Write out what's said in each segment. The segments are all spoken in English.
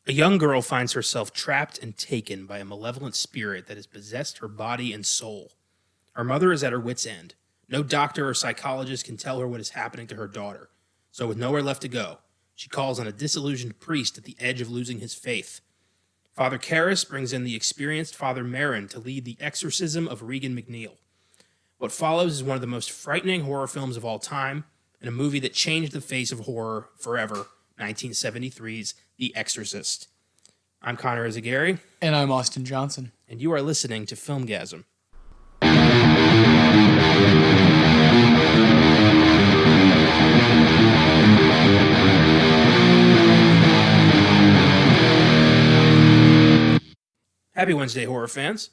A young girl finds herself trapped and taken by a malevolent spirit that has possessed her body and soul. Her mother is at her wit's end. No doctor or psychologist can tell her what is happening to her daughter. So with nowhere left to go, she calls on a disillusioned priest at the edge of losing his faith. Father Karras brings in the experienced Father Merrin to lead the exorcism of Regan McNeil. What follows is one of the most frightening horror films of all time, and a movie that changed the face of horror forever, 1973's The Exorcist. I'm Connor Eyzaguirre. And I'm Austin Johnson. And you are listening to Filmgazm. Happy Wednesday, horror fans.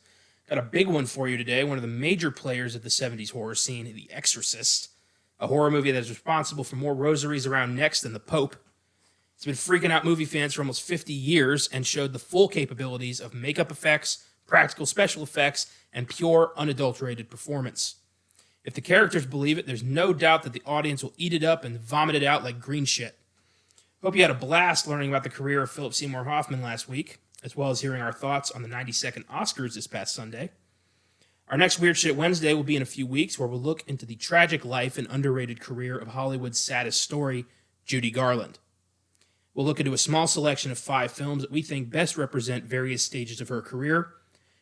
Got a big one for you today. One of the major players of the 70s horror scene, The Exorcist. A horror movie that is responsible for more rosaries around necks than the Pope. It's been freaking out movie fans for almost 50 years and showed the full capabilities of makeup effects, practical special effects, and pure, unadulterated performance. If the characters believe it, there's no doubt that the audience will eat it up and vomit it out like green shit. Hope you had a blast learning about the career of Philip Seymour Hoffman last week, as well as hearing our thoughts on the 92nd Oscars this past Sunday. Our next Weird Shit Wednesday will be in a few weeks, where we'll look into the tragic life and underrated career of Hollywood's saddest story, Judy Garland. We'll look into a small selection of 5 films that we think best represent various stages of her career,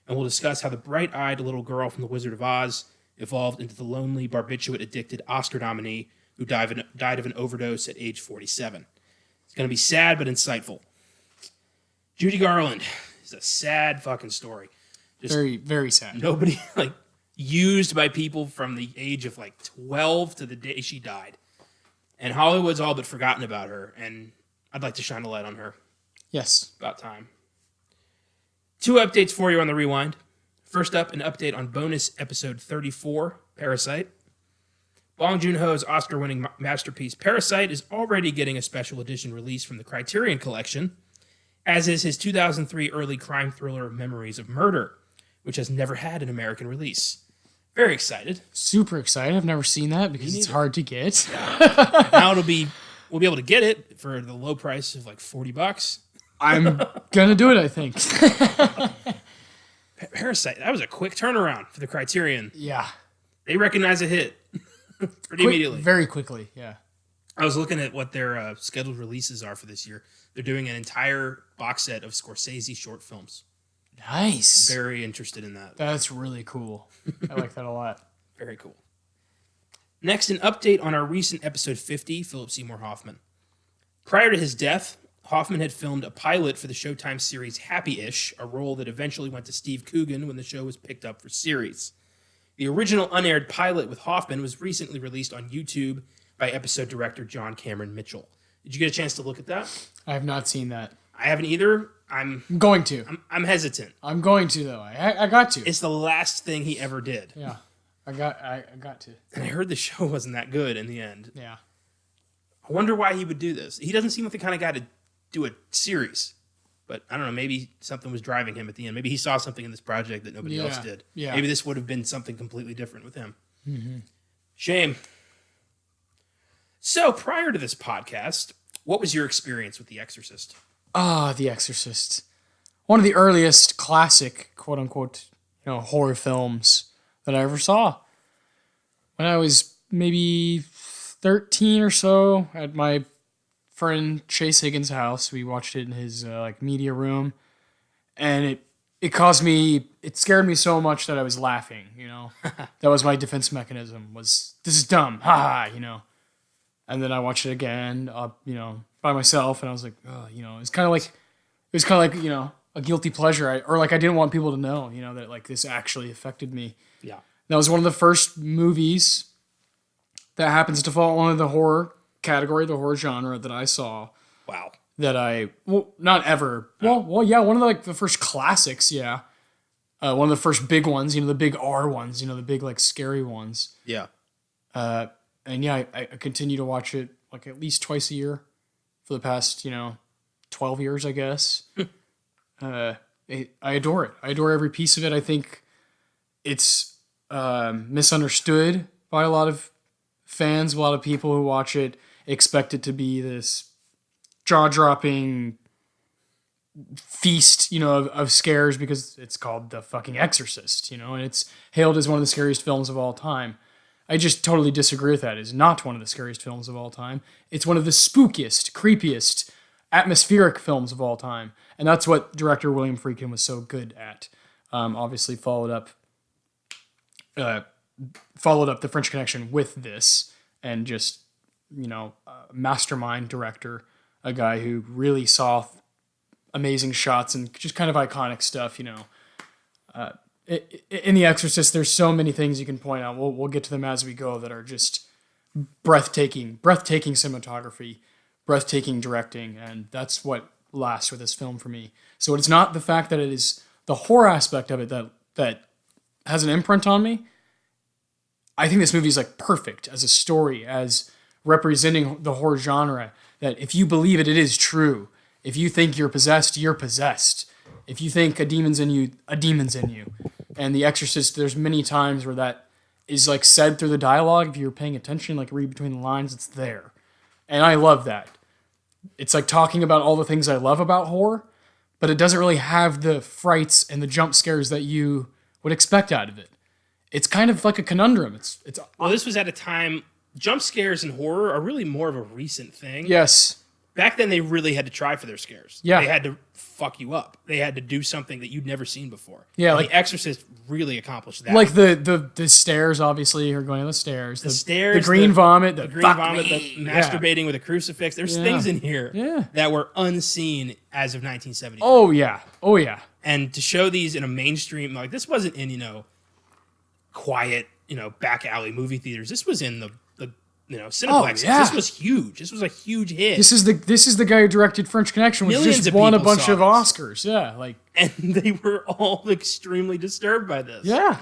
and we'll discuss how the bright-eyed little girl from The Wizard of Oz evolved into the lonely, barbiturate-addicted Oscar nominee who died of an overdose at age 47. It's going to be sad but insightful. Judy Garland is a sad fucking story. Just very, very sad. Nobody, used by people from the age of, 12 to the day she died. And Hollywood's all but forgotten about her, and I'd like to shine a light on her. Yes. About time. 2 updates for you on the Rewind. First up, an update on bonus episode 34, Parasite. Bong Joon-ho's Oscar-winning masterpiece, Parasite, is already getting a special edition release from the Criterion Collection, as is his 2003 early crime thriller Memories of Murder, which has never had an American release. Very excited. Super excited. I've never seen that because it's hard to get. Now we'll be able to get it for the low price of $40. I'm gonna do it, I think. Parasite, that was a quick turnaround for the Criterion. Yeah. They recognize a hit immediately. Very quickly, yeah. I was looking at what their scheduled releases are for this year. They're doing an entire box set of Scorsese short films. Nice. Very interested in that. That's really cool. I like that a lot. Very cool. Next, an update on our recent episode 50, Philip Seymour Hoffman. Prior to his death, Hoffman had filmed a pilot for the Showtime series Happy-ish, a role that eventually went to Steve Coogan when the show was picked up for series. The original unaired pilot with Hoffman was recently released on YouTube by episode director John Cameron Mitchell. Did you get a chance to look at that? I have not seen that. I haven't either. I'm going to. I'm hesitant. I'm going to, though. I got to. It's the last thing he ever did. Yeah. I got to. And I heard the show wasn't that good in the end. Yeah. I wonder why he would do this. He doesn't seem like the kind of guy to do a series. But I don't know, maybe something was driving him at the end. Maybe he saw something in this project that nobody else did. Yeah. Maybe this would have been something completely different with him. Mm-hmm. Shame. So, prior to this podcast, what was your experience with The Exorcist? The Exorcist. One of the earliest classic, quote-unquote, horror films that I ever saw. When I was maybe 13 or so, at my friend Chase Higgins' house, we watched it in his media room, and it scared me so much that I was laughing. That was my defense mechanism. Was this is dumb? Ha ha. And then I watched it again, by myself, and I was like, oh, it's kind of like a guilty pleasure, I didn't want people to know, that this actually affected me. Yeah, that was one of the first movies that happens to fall under the horror category, the horror genre that I saw. Wow. Not ever. Well, yeah, one of the first classics, yeah. One of the first big ones, the big R ones, the big scary ones. Yeah. And yeah, I continue to watch it at least twice a year for the past 12 years, I guess. I adore it. I adore every piece of it. I think it's misunderstood by a lot of fans. A lot of people who watch it expect it to be this jaw-dropping feast, of scares because it's called The fucking Exorcist, and it's hailed as one of the scariest films of all time. I just totally disagree with that. It's not one of the scariest films of all time. It's one of the spookiest, creepiest, atmospheric films of all time. And that's what director William Friedkin was so good at. Obviously followed up The French Connection with this, and just, mastermind director, a guy who really saw amazing shots and just kind of iconic stuff, in The Exorcist, there's so many things you can point out. We'll get to them as we go that are just breathtaking cinematography, breathtaking directing, and that's what lasts with this film for me. So it's not the fact that it is the horror aspect of it that has an imprint on me. I think this movie is like perfect as a story, as representing the horror genre, that if you believe it, it is true. If you think you're possessed, you're possessed. If you think a demon's in you, a demon's in you. And The Exorcist, there's many times where that is like said through the dialogue. If you're paying attention, like read between the lines, it's there. And I love that. It's like talking about all the things I love about horror, but it doesn't really have the frights and the jump scares that you would expect out of it. It's kind of like a conundrum. Well, this was at a time, jump scares in horror are really more of a recent thing. Yes. Back then, they really had to try for their scares. Yeah. They had to fuck you up. They had to do something that you'd never seen before. Yeah, and like The Exorcist really accomplished that. like the stairs, obviously, you're going on the stairs. The stairs, the green vomit, the masturbating with a crucifix. There's things in here that were unseen as of 1970. Oh yeah. And to show these in a mainstream, like this wasn't in quiet back alley movie theaters. This was in the Cineplexes. Yeah. This was huge. This was a huge hit. This is the guy who directed French Connection, which Millions just of won a people bunch saw of this. Oscars. Yeah, like And they were all extremely disturbed by this. yeah.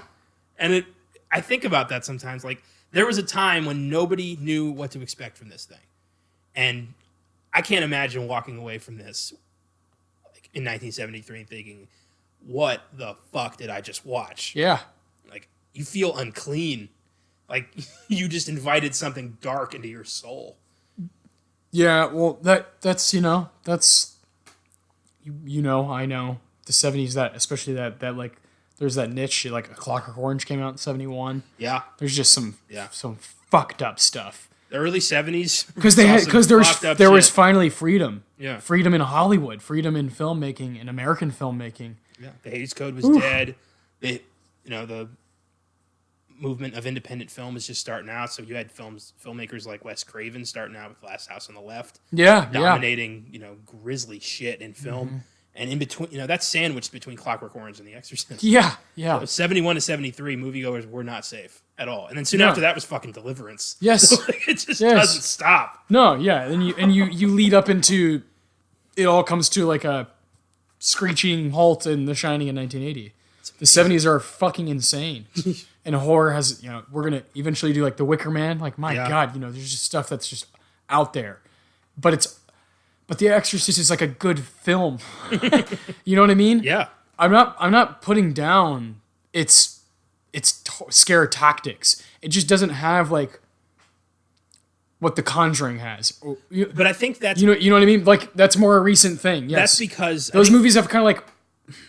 And I think about that sometimes. Like, there was a time when nobody knew what to expect from this thing. And I can't imagine walking away from this like, in 1973 thinking, what the fuck did I just watch? Yeah. Like, you feel unclean. Like, you just invited something dark into your soul. Yeah, well, that's I know the 70s, that especially that like there's that niche, like A Clockwork Orange came out in 71. Yeah. There's just some fucked up stuff. The early 70s. Because there was finally freedom. Yeah. Freedom in Hollywood, freedom in filmmaking, in American filmmaking. Yeah. The Hays Code was dead. The movement of independent film is just starting out. So you had filmmakers like Wes Craven starting out with Last House on the Left. Yeah. Dominating, grisly shit in film. Mm-hmm. And in between, that's sandwiched between Clockwork Orange and The Exorcist. Yeah. So 71 to 73, moviegoers were not safe at all. And then soon after that was fucking Deliverance. Yes. So it just doesn't stop. No, yeah. And you lead up into, it all comes to like a screeching halt in The Shining in 1980. The 70s are fucking insane. And horror has, we're going to eventually do like The Wicker Man. Like, my God, there's just stuff that's just out there. But The Exorcist is like a good film. You know what I mean? Yeah. I'm not putting down its scare tactics. It just doesn't have like what The Conjuring has. But I think that's... You know what I mean? Like, that's more a recent thing. Yes. That's because... Those movies have kind of like...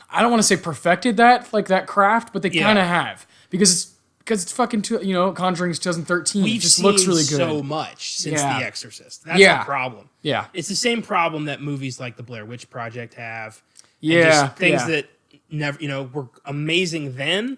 I don't want to say perfected that craft, but they kind of have. Because it's fucking... Conjuring's 2013. It just looks really good. so much since The Exorcist. That's the problem. Yeah. It's the same problem that movies like The Blair Witch Project have. Yeah. And just things that never, were amazing then.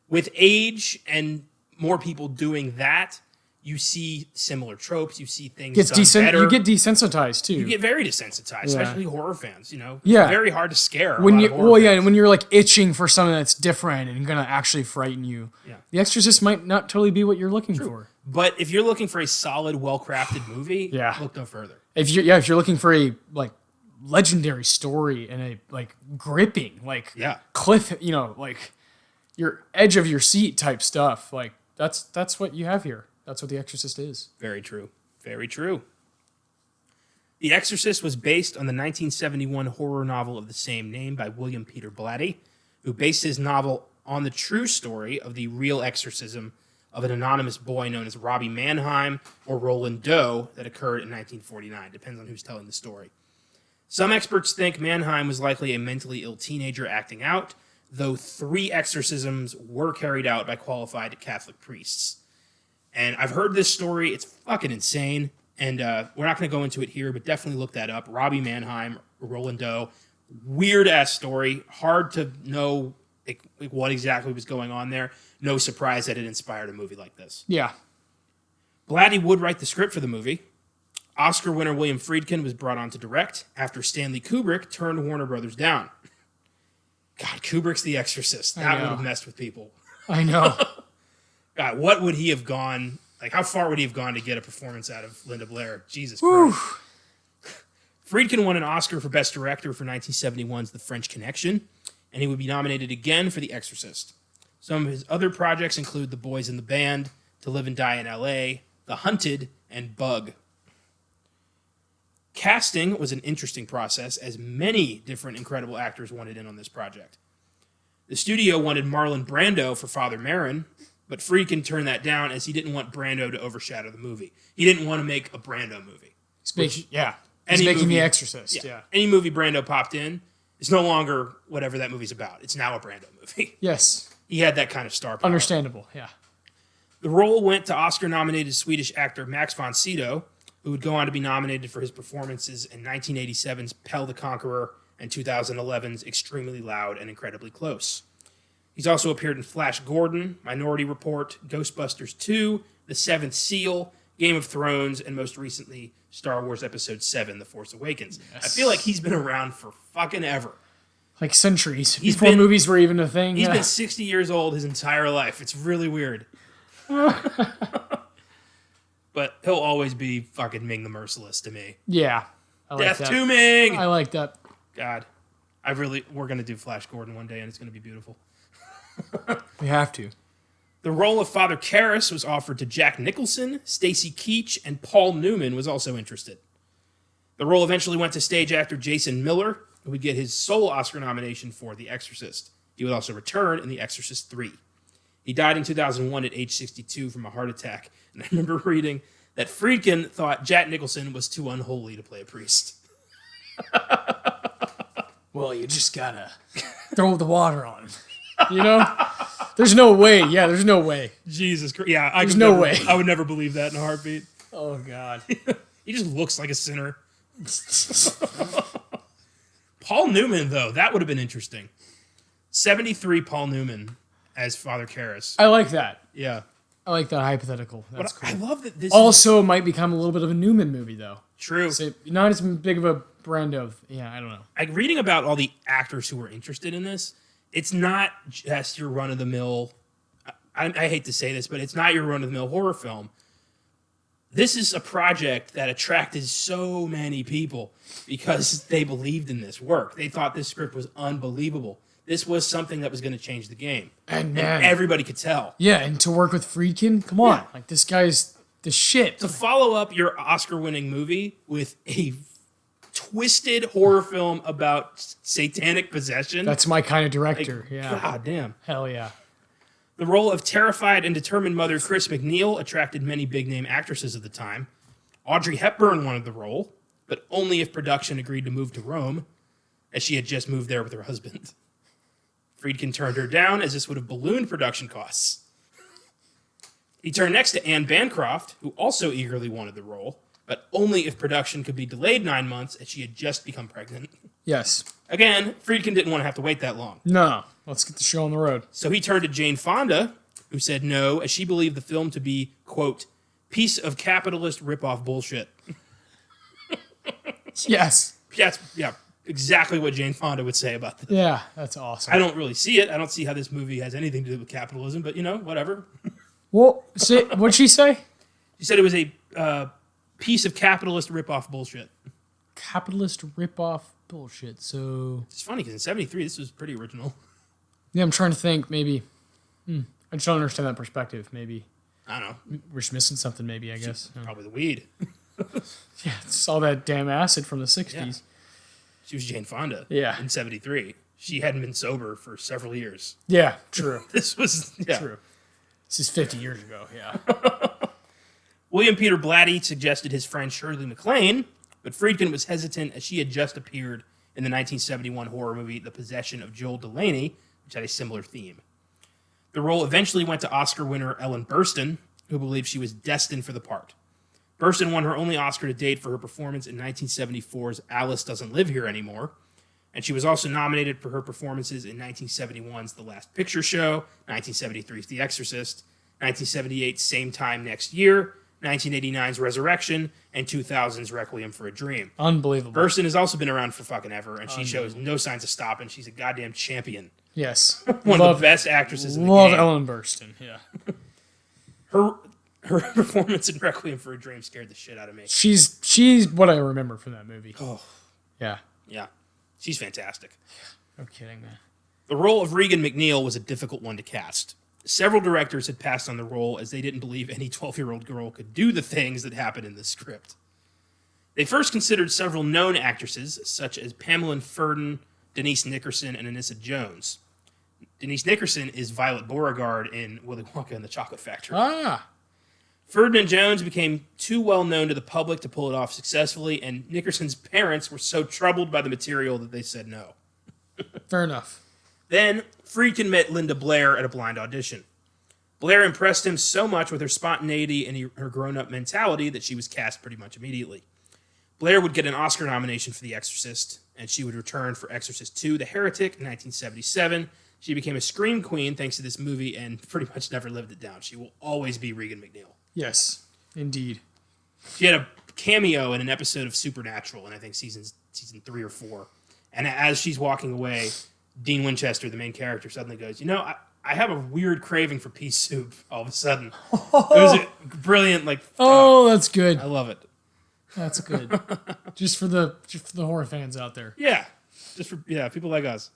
With age and more people doing that, you see similar tropes. You see things done better. You get desensitized too. You get very desensitized, especially horror fans. It's Yeah. very hard to scare. When you're like itching for something that's different and gonna actually frighten you. Yeah. The Exorcist might not totally be what you're looking for. But if you're looking for a solid, well-crafted movie, look no further. If you're looking for a like legendary story and a like gripping cliff, like your edge of your seat type stuff, like that's what you have here. That's what The Exorcist is. Very true. Very true. The Exorcist was based on the 1971 horror novel of the same name by William Peter Blatty, who based his novel on the true story of the real exorcism of an anonymous boy known as Robbie Mannheim or Roland Doe that occurred in 1949. Depends on who's telling the story. Some experts think Mannheim was likely a mentally ill teenager acting out, though 3 exorcisms were carried out by qualified Catholic priests. And I've heard this story. It's fucking insane. And we're not going to go into it here, but definitely look that up. Robbie Mannheim, Roland Doe. Weird-ass story. Hard to know what exactly was going on there. No surprise that it inspired a movie like this. Yeah. Blatty would write the script for the movie. Oscar winner William Friedkin was brought on to direct after Stanley Kubrick turned Warner Brothers down. God, Kubrick's The Exorcist. That would have messed with people. I know. God, what would he have gone... Like, how far would he have gone to get a performance out of Linda Blair? Jesus Christ. Friedkin won an Oscar for Best Director for 1971's The French Connection, and he would be nominated again for The Exorcist. Some of his other projects include The Boys in the Band, To Live and Die in L.A., The Hunted, and Bug. Casting was an interesting process, as many different incredible actors wanted in on this project. The studio wanted Marlon Brando for Father Merrin, but Friedkin turned that down as he didn't want Brando to overshadow the movie. He didn't want to make a Brando movie. He's making The Exorcist, yeah. Any movie Brando popped in is no longer whatever that movie's about. It's now a Brando movie. Yes. He had that kind of star power. Understandable, yeah. The role went to Oscar-nominated Swedish actor Max von Sydow, who would go on to be nominated for his performances in 1987's Pell the Conqueror and 2011's Extremely Loud and Incredibly Close. He's also appeared in Flash Gordon, Minority Report, Ghostbusters 2, The Seventh Seal, Game of Thrones, and most recently, Star Wars Episode 7, The Force Awakens. Yes. I feel like he's been around for fucking ever. Like centuries. Before movies were even a thing. He's been 60 years old his entire life. It's really weird. But he'll always be fucking Ming the Merciless to me. Yeah. I like Death that. to Ming! I like that. God. We're going to do Flash Gordon one day, and it's going to be beautiful. We have to. The role of Father Karras was offered to Jack Nicholson, Stacy Keach, and Paul Newman was also interested. The role eventually went to stage actor Jason Miller, who would get his sole Oscar nomination for The Exorcist. He would also return in The Exorcist 3. He died in 2001 at age 62 from a heart attack, and I remember reading that Friedkin thought Jack Nicholson was too unholy to play a priest. Well, you just gotta throw the water on him. You know? There's no way. Yeah, there's no way. Jesus Christ. Yeah, there's no way. I would never believe that in a heartbeat. Oh, God. He just looks like a sinner. Paul Newman, though, that would have been interesting. 73 Paul Newman as Father Karras. I like that. Yeah. I like that hypothetical. That's cool. I love that this also might become a little bit of a Newman movie, though. True. So not as big of a Brando. Yeah, I don't know. Like, reading about all the actors who were interested in this, it's not just your run-of-the-mill... I hate to say this, but it's not your run-of-the-mill horror film. This is a project that attracted so many people because they believed in this work. They thought this script was unbelievable. This was something that was going to change the game. And everybody could tell. Yeah, and to work with Friedkin, come on. Yeah. Like, this guy's the shit. To follow up your Oscar-winning movie with a twisted horror film about satanic possession. That's my kind of director, like, yeah. God damn. Hell yeah. The role of terrified and determined mother Chris McNeil attracted many big-name actresses of the time. Audrey Hepburn wanted the role, but only if production agreed to move to Rome, as she had just moved there with her husband. Friedkin turned her down, as this would have ballooned production costs. He turned next to Anne Bancroft, who also eagerly wanted the role, but only if production could be delayed 9 months, as she had just become pregnant. Yes. Again, Friedkin didn't want to have to wait that long. No. Let's get the show on the road. So he turned to Jane Fonda, who said no, as she believed the film to be, quote, piece of capitalist rip-off bullshit. Yes. Yeah, exactly what Jane Fonda would say about this. Yeah, that's awesome. I don't really see it. I don't see how this movie has anything to do with capitalism, but, whatever. Well, what'd she say? She said it was a piece of capitalist rip-off bullshit. Capitalist rip-off bullshit, so... It's funny, because in 73, this was pretty original. Yeah, I'm trying to think, maybe. I just don't understand that perspective, maybe. I don't know. We're just missing something, maybe, I guess. Probably the weed. Yeah, it's all that damn acid from the 60s. Yeah. She was Jane Fonda in 73. She hadn't been sober for several years. Yeah, true. This was... Yeah. True. This is 50 years ago, yeah. William Peter Blatty suggested his friend Shirley MacLaine, but Friedkin was hesitant as she had just appeared in the 1971 horror movie The Possession of Joel Delaney, which had a similar theme. The role eventually went to Oscar winner Ellen Burstyn, who believed she was destined for the part. Burstyn won her only Oscar to date for her performance in 1974's Alice Doesn't Live Here Anymore, and she was also nominated for her performances in 1971's The Last Picture Show, 1973's The Exorcist, 1978's Same Time Next Year, 1989's Resurrection, and 2000's Requiem for a Dream. Unbelievable. Burstyn has also been around for fucking ever, and she shows no signs of stopping. She's a goddamn champion. Yes. One of the best actresses in the game. Love Ellen Burstyn, yeah. Her performance in Requiem for a Dream scared the shit out of me. She's what I remember from that movie. Oh. Yeah. Yeah. She's fantastic. No kidding, man. The role of Regan McNeil was a difficult one to cast. Several directors had passed on the role as they didn't believe any 12-year-old girl could do the things that happened in the script. They first considered several known actresses, such as Pamela Ferdin, Denise Nickerson, and Anissa Jones. Denise Nickerson is Violet Beauregard in Willy Wonka and the Chocolate Factory. Ah. Ferdinand Jones became too well known to the public to pull it off successfully, and Nickerson's parents were so troubled by the material that they said no. Fair enough. Then, Friedkin met Linda Blair at a blind audition. Blair impressed him so much with her spontaneity and her grown-up mentality that she was cast pretty much immediately. Blair would get an Oscar nomination for The Exorcist, and she would return for Exorcist II: The Heretic in 1977. She became a scream queen thanks to this movie and pretty much never lived it down. She will always be Regan McNeil. Yes, indeed. She had a cameo in an episode of Supernatural in, I think, season 3 or 4. And as she's walking away, Dean Winchester, the main character, suddenly goes, I have a weird craving for pea soup all of a sudden. It was a brilliant, that's good. I love it. That's good. just for the horror fans out there. Yeah. Just for people like us.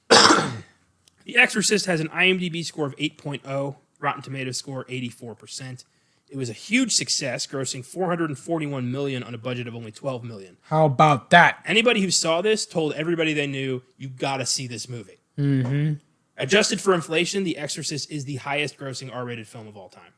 The Exorcist has an IMDb score of 8.0, Rotten Tomatoes score 84%. It was a huge success, grossing $441 million on a budget of only $12 million. How about that? Anybody who saw this told everybody they knew, you gotta see this movie. Mm-hmm. Adjusted for inflation, The Exorcist is the highest grossing R-rated film of all time.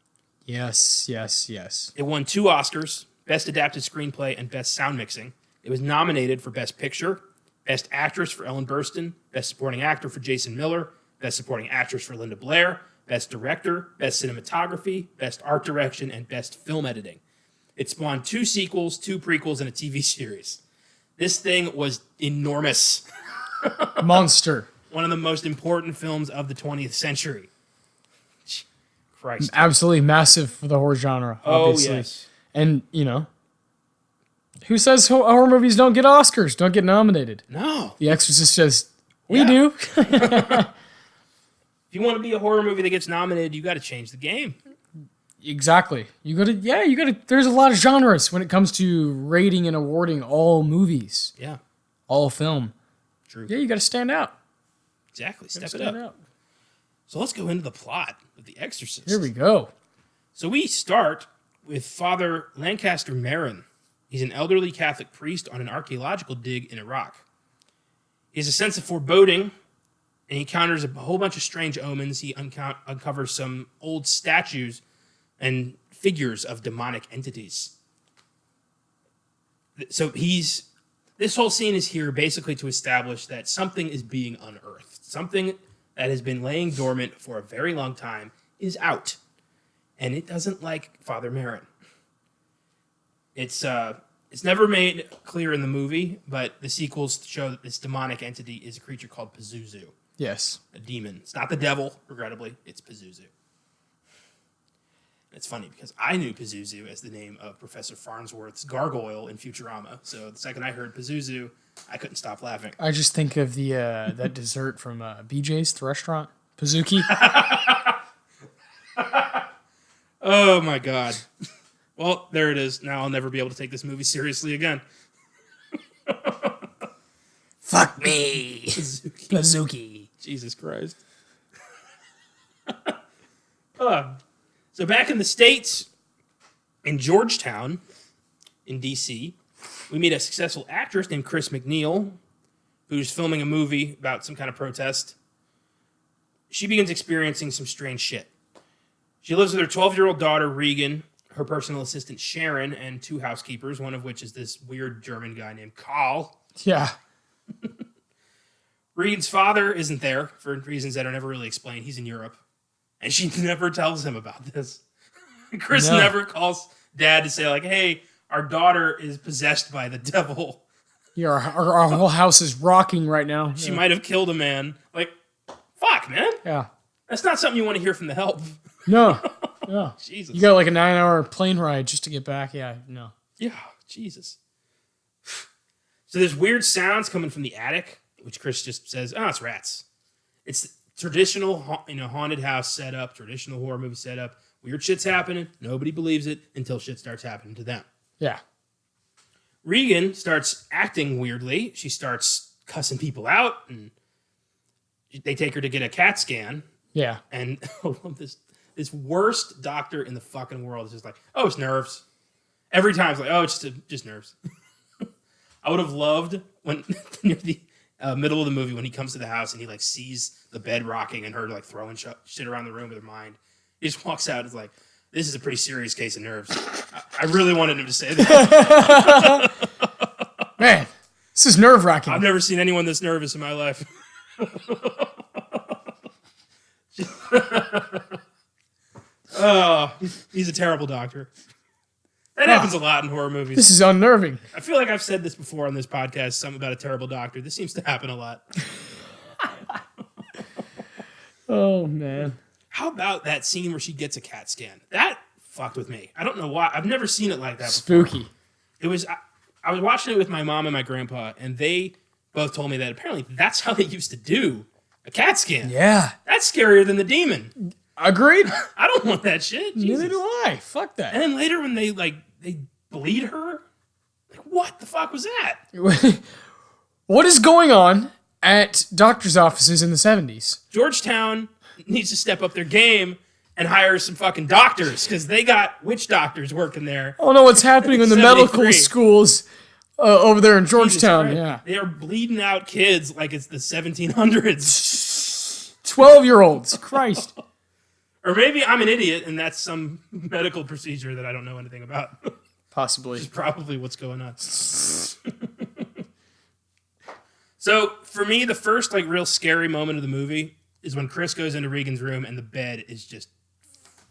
Yes, yes, yes. It won 2 Oscars, Best Adapted Screenplay and Best Sound Mixing. It was nominated for Best Picture, Best Actress for Ellen Burstyn, Best Supporting Actor for Jason Miller, Best Supporting Actress for Linda Blair, Best Director, Best Cinematography, Best Art Direction, and Best Film Editing. It spawned 2 sequels, 2 prequels, and a TV series. This thing was enormous. Monster. One of the most important films of the 20th century. Christ. Absolutely massive for the horror genre, obviously. Oh, yes. And, who says horror movies don't get Oscars, don't get nominated? No. The Exorcist says, we do. If you want to be a horror movie that gets nominated, you got to change the game. Exactly. You got to, there's a lot of genres when it comes to rating and awarding all movies. Yeah. All film. True. Yeah, you got to stand out. Exactly. Step it up. So let's go into the plot of The Exorcist. Here we go. So we start with Father Lancaster Marin. He's an elderly Catholic priest on an archaeological dig in Iraq. He has a sense of foreboding, and he encounters a whole bunch of strange omens. He uncovers some old statues and figures of demonic entities. So this whole scene is here basically to establish that something is being unearthed. Something that has been laying dormant for a very long time is out. And it doesn't like Father Marin. It's never made clear in the movie, but the sequels show that this demonic entity is a creature called Pazuzu. Yes. A demon. It's not the devil, regrettably. It's Pazuzu. It's funny because I knew Pazuzu as the name of Professor Farnsworth's gargoyle in Futurama. So the second I heard Pazuzu, I couldn't stop laughing. I just think of the that dessert from BJ's, the restaurant. Pazuki. Oh, my God. Well, there it is. Now I'll never be able to take this movie seriously again. Fuck me. Pazuki. Jesus Christ. So back in the States, in Georgetown, in D.C., we meet a successful actress named Chris McNeil, who's filming a movie about some kind of protest. She begins experiencing some strange shit. She lives with her 12-year-old daughter, Regan, her personal assistant Sharon, and 2 housekeepers, one of which is this weird German guy named Karl. Yeah. Regan's father isn't there for reasons that are never really explained. He's in Europe. And she never tells him about this. Chris never calls Dad to say, like, hey, our daughter is possessed by the devil. Yeah, our whole house is rocking right now. She might have killed a man. Like, fuck, man. Yeah. That's not something you want to hear from the help. No. Yeah. Jesus. You got like a 9-hour plane ride just to get back. Yeah, no. Yeah, Jesus. So there's weird sounds coming from the attic, which Chris just says, oh, it's rats. It's traditional, haunted house setup, traditional horror movie setup. Weird shit's happening. Nobody believes it until shit starts happening to them. Yeah. Regan starts acting weirdly. She starts cussing people out, and they take her to get a CAT scan. Yeah. And this worst doctor in the fucking world is just like, oh, it's nerves. Every time it's like, oh, it's just nerves. I would have loved when near the middle of the movie when he comes to the house and he like sees the bed rocking and her like throwing shit around the room with her mind. He just walks out and is like, this is a pretty serious case of nerves. I really wanted him to say that. Man, this is nerve-wracking. I've never seen anyone this nervous in my life. Oh, he's a terrible doctor. That happens a lot in horror movies. This is unnerving. I feel like I've said this before on this podcast, something about a terrible doctor. This seems to happen a lot. Oh, man. How about that scene where she gets a CAT scan? That fucked with me. I don't know why. I've never seen it like that before. Spooky. It was. I was watching it with my mom and my grandpa, and they both told me that apparently that's how they used to do a CAT scan. Yeah. That's scarier than the demon. Agreed. I don't want that shit. Jesus. Neither do I. Fuck that. And then later when they bleed her, like what the fuck was that? What is going on at doctor's offices in the 70s? Georgetown needs to step up their game and hire some fucking doctors because they got witch doctors working there. I don't know what's happening in the medical 73. schools over there in Georgetown. Yeah. They are bleeding out kids like it's the 1700s. 12-year-olds. Christ. Or maybe I'm an idiot and that's some medical procedure that I don't know anything about. Possibly. Which is probably what's going on. So for me, the first like real scary moment of the movie is when Chris goes into Regan's room and the bed is just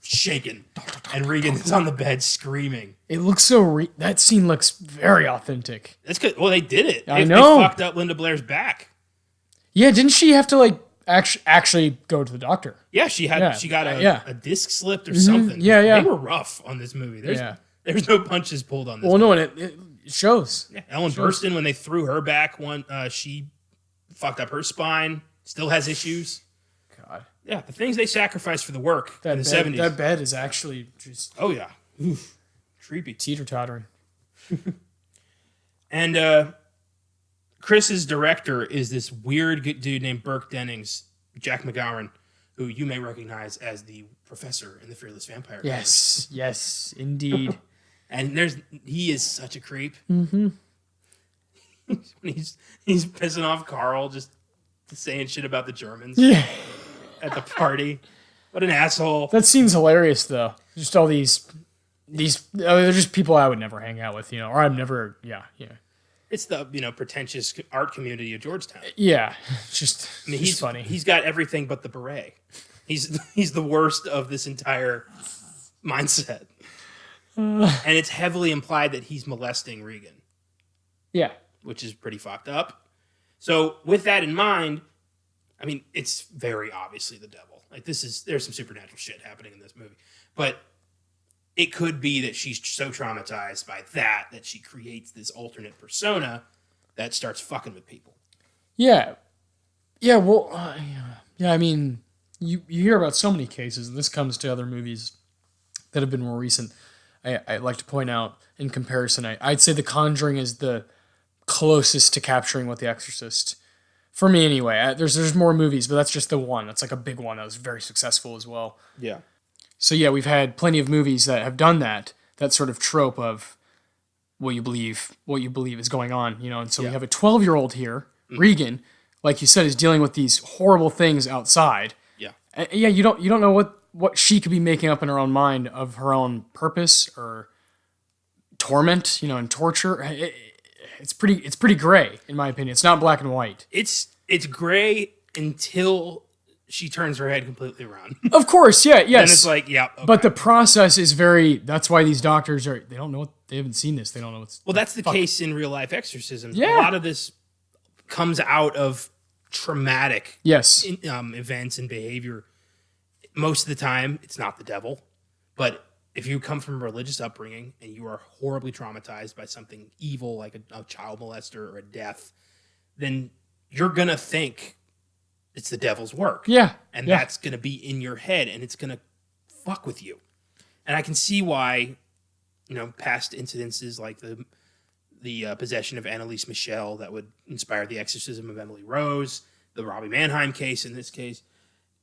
shaking. And Regan is on the bed screaming. It looks so... that scene looks very authentic. That's good. Well, they did it. I know. They fucked up Linda Blair's back. Yeah, didn't she have to like actually go to the doctor? Yeah, she got a disc slipped or something. Yeah. They were rough on this movie. There's no punches pulled on this. Well, no, and it shows. Yeah, Ellen Burstyn, when they threw her back, she fucked up her spine. Still has issues. God. Yeah, the things they sacrificed for the work in the 70s. That bed is actually just... Oh, yeah. Oof. Creepy. Teeter-tottering. And Chris's director is this weird dude named Burke Dennings, Jack McGowan, who you may recognize as the professor in The Fearless Vampire. Yes, indeed. And he is such a creep. Mm-hmm. he's pissing off Carl, just saying shit about the Germans at the party. What an asshole. That scene's hilarious, though. Just all these they're just people I would never hang out with, or I'm never, yeah. It's the, pretentious art community of Georgetown. Yeah, just, he's funny. He's got everything but the beret. He's the worst of this entire mindset. And it's heavily implied that he's molesting Regan. Yeah. Which is pretty fucked up. So with that in mind, I mean, it's very obviously the devil. Like there's some supernatural shit happening in this movie. But it could be that she's so traumatized by that she creates this alternate persona that starts fucking with people. Yeah. Yeah, well, I mean, you hear about so many cases, and this comes to other movies that have been more recent. I'd like to point out, in comparison, I'd say The Conjuring is the closest to capturing what The Exorcist, for me anyway. There's more movies, but that's just the one. That's like a big one that was very successful as well. Yeah. So yeah, we've had plenty of movies that have done that sort of trope of what you believe is going on, and so we have a 12-year-old here, Regan, like you said, is dealing with these horrible things outside. Yeah. Yeah, you don't know what what she could be making up in her own mind of her own purpose or torment, and torture. It's pretty gray in my opinion. It's not black and white. It's gray until she turns her head completely around. Of course, yeah, yes. And it's like, yeah. Okay. But the process is that's why these doctors they don't know they haven't seen this. They don't know what's. Well, that's the case in real life exorcisms. Yeah. A lot of this comes out of traumatic events and behavior. Most of the time, it's not the devil. But if you come from a religious upbringing and you are horribly traumatized by something evil like a child molester or a death, then you're going to think it's the devil's work. Yeah. And that's going to be in your head and it's going to fuck with you. And I can see why, past incidences like the possession of Annalise Michel that would inspire the exorcism of Emily Rose, the Robbie Mannheim case in this case,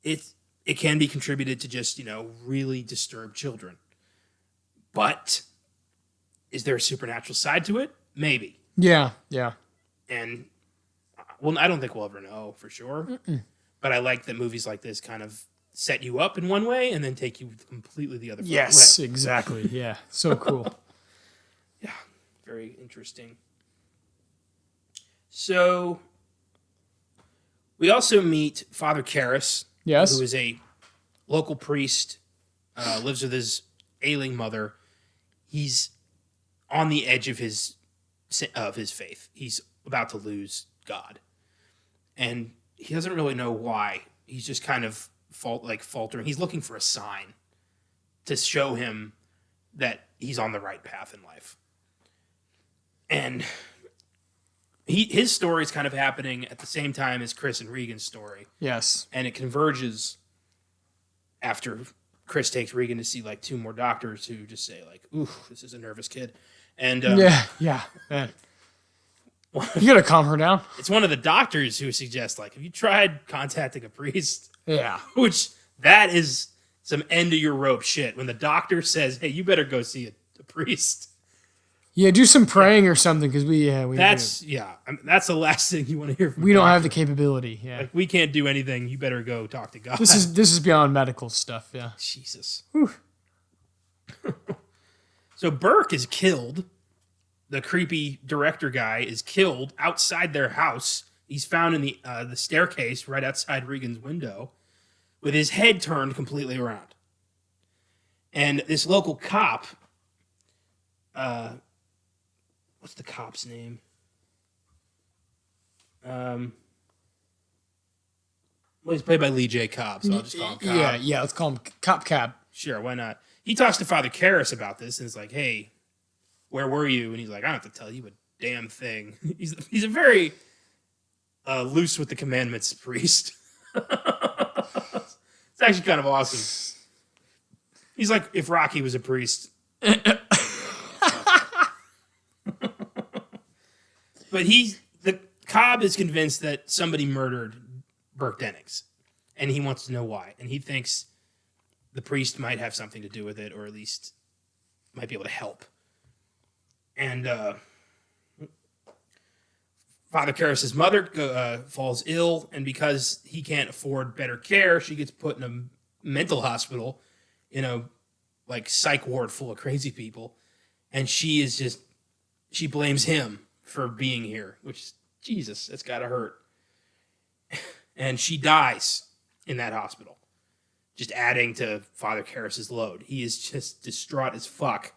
it can be contributed to just, really disturbed children. But is there a supernatural side to it? Maybe. Yeah. And, well, I don't think we'll ever know for sure. Mm-mm. But I like that movies like this kind of set you up in one way and then take you completely the other way. Yes, exactly. Yeah, so cool. Yeah, very interesting. So, we also meet Father Karras. Yes. Who is a local priest, lives with his ailing mother. He's on the edge of his faith. He's about to lose God. And he doesn't really know why. He's just kind of faltering. He's looking for a sign to show him that he's on the right path in life. And his story is kind of happening at the same time as Chris and Regan's story. Yes. And it converges after Chris takes Regan to see like two more doctors who just say like, "Ooh, this is a nervous kid." And yeah, man. You gotta calm her down. It's one of the doctors who suggests like, "Have you tried contacting a priest?" Yeah. Which that is some end of your rope shit. When the doctor says, "Hey, you better go see a priest." Yeah, do some praying or something because that's that's the last thing you want to hear from. We don't have the capability. Yeah, like we can't do anything. You better go talk to God. This is beyond medical stuff. Yeah, Jesus. So Burke is killed. The creepy director guy is killed outside their house. He's found in the staircase right outside Regan's window, with his head turned completely around. And this local cop. What's the cop's name? Well, he's played by Lee J. Cobb, so I'll just call him Cobb. Yeah, let's call him Cop Cab. Sure, why not? He talks to Father Karras about this, and is like, "Hey, where were you?" And he's like, "I don't have to tell you a damn thing." He's a very loose with the commandments priest. It's actually kind of awesome. He's like if Rocky was a priest. But the Cobb is convinced that somebody murdered Burke Dennings, and he wants to know why. And he thinks the priest might have something to do with it, or at least might be able to help. And Father Karras' mother falls ill, and because he can't afford better care, she gets put in a mental hospital in a psych ward full of crazy people, and she blames him for being here, which, Jesus, that's gotta hurt. And she dies in that hospital, just adding to Father Karras' load. He is just distraught as fuck.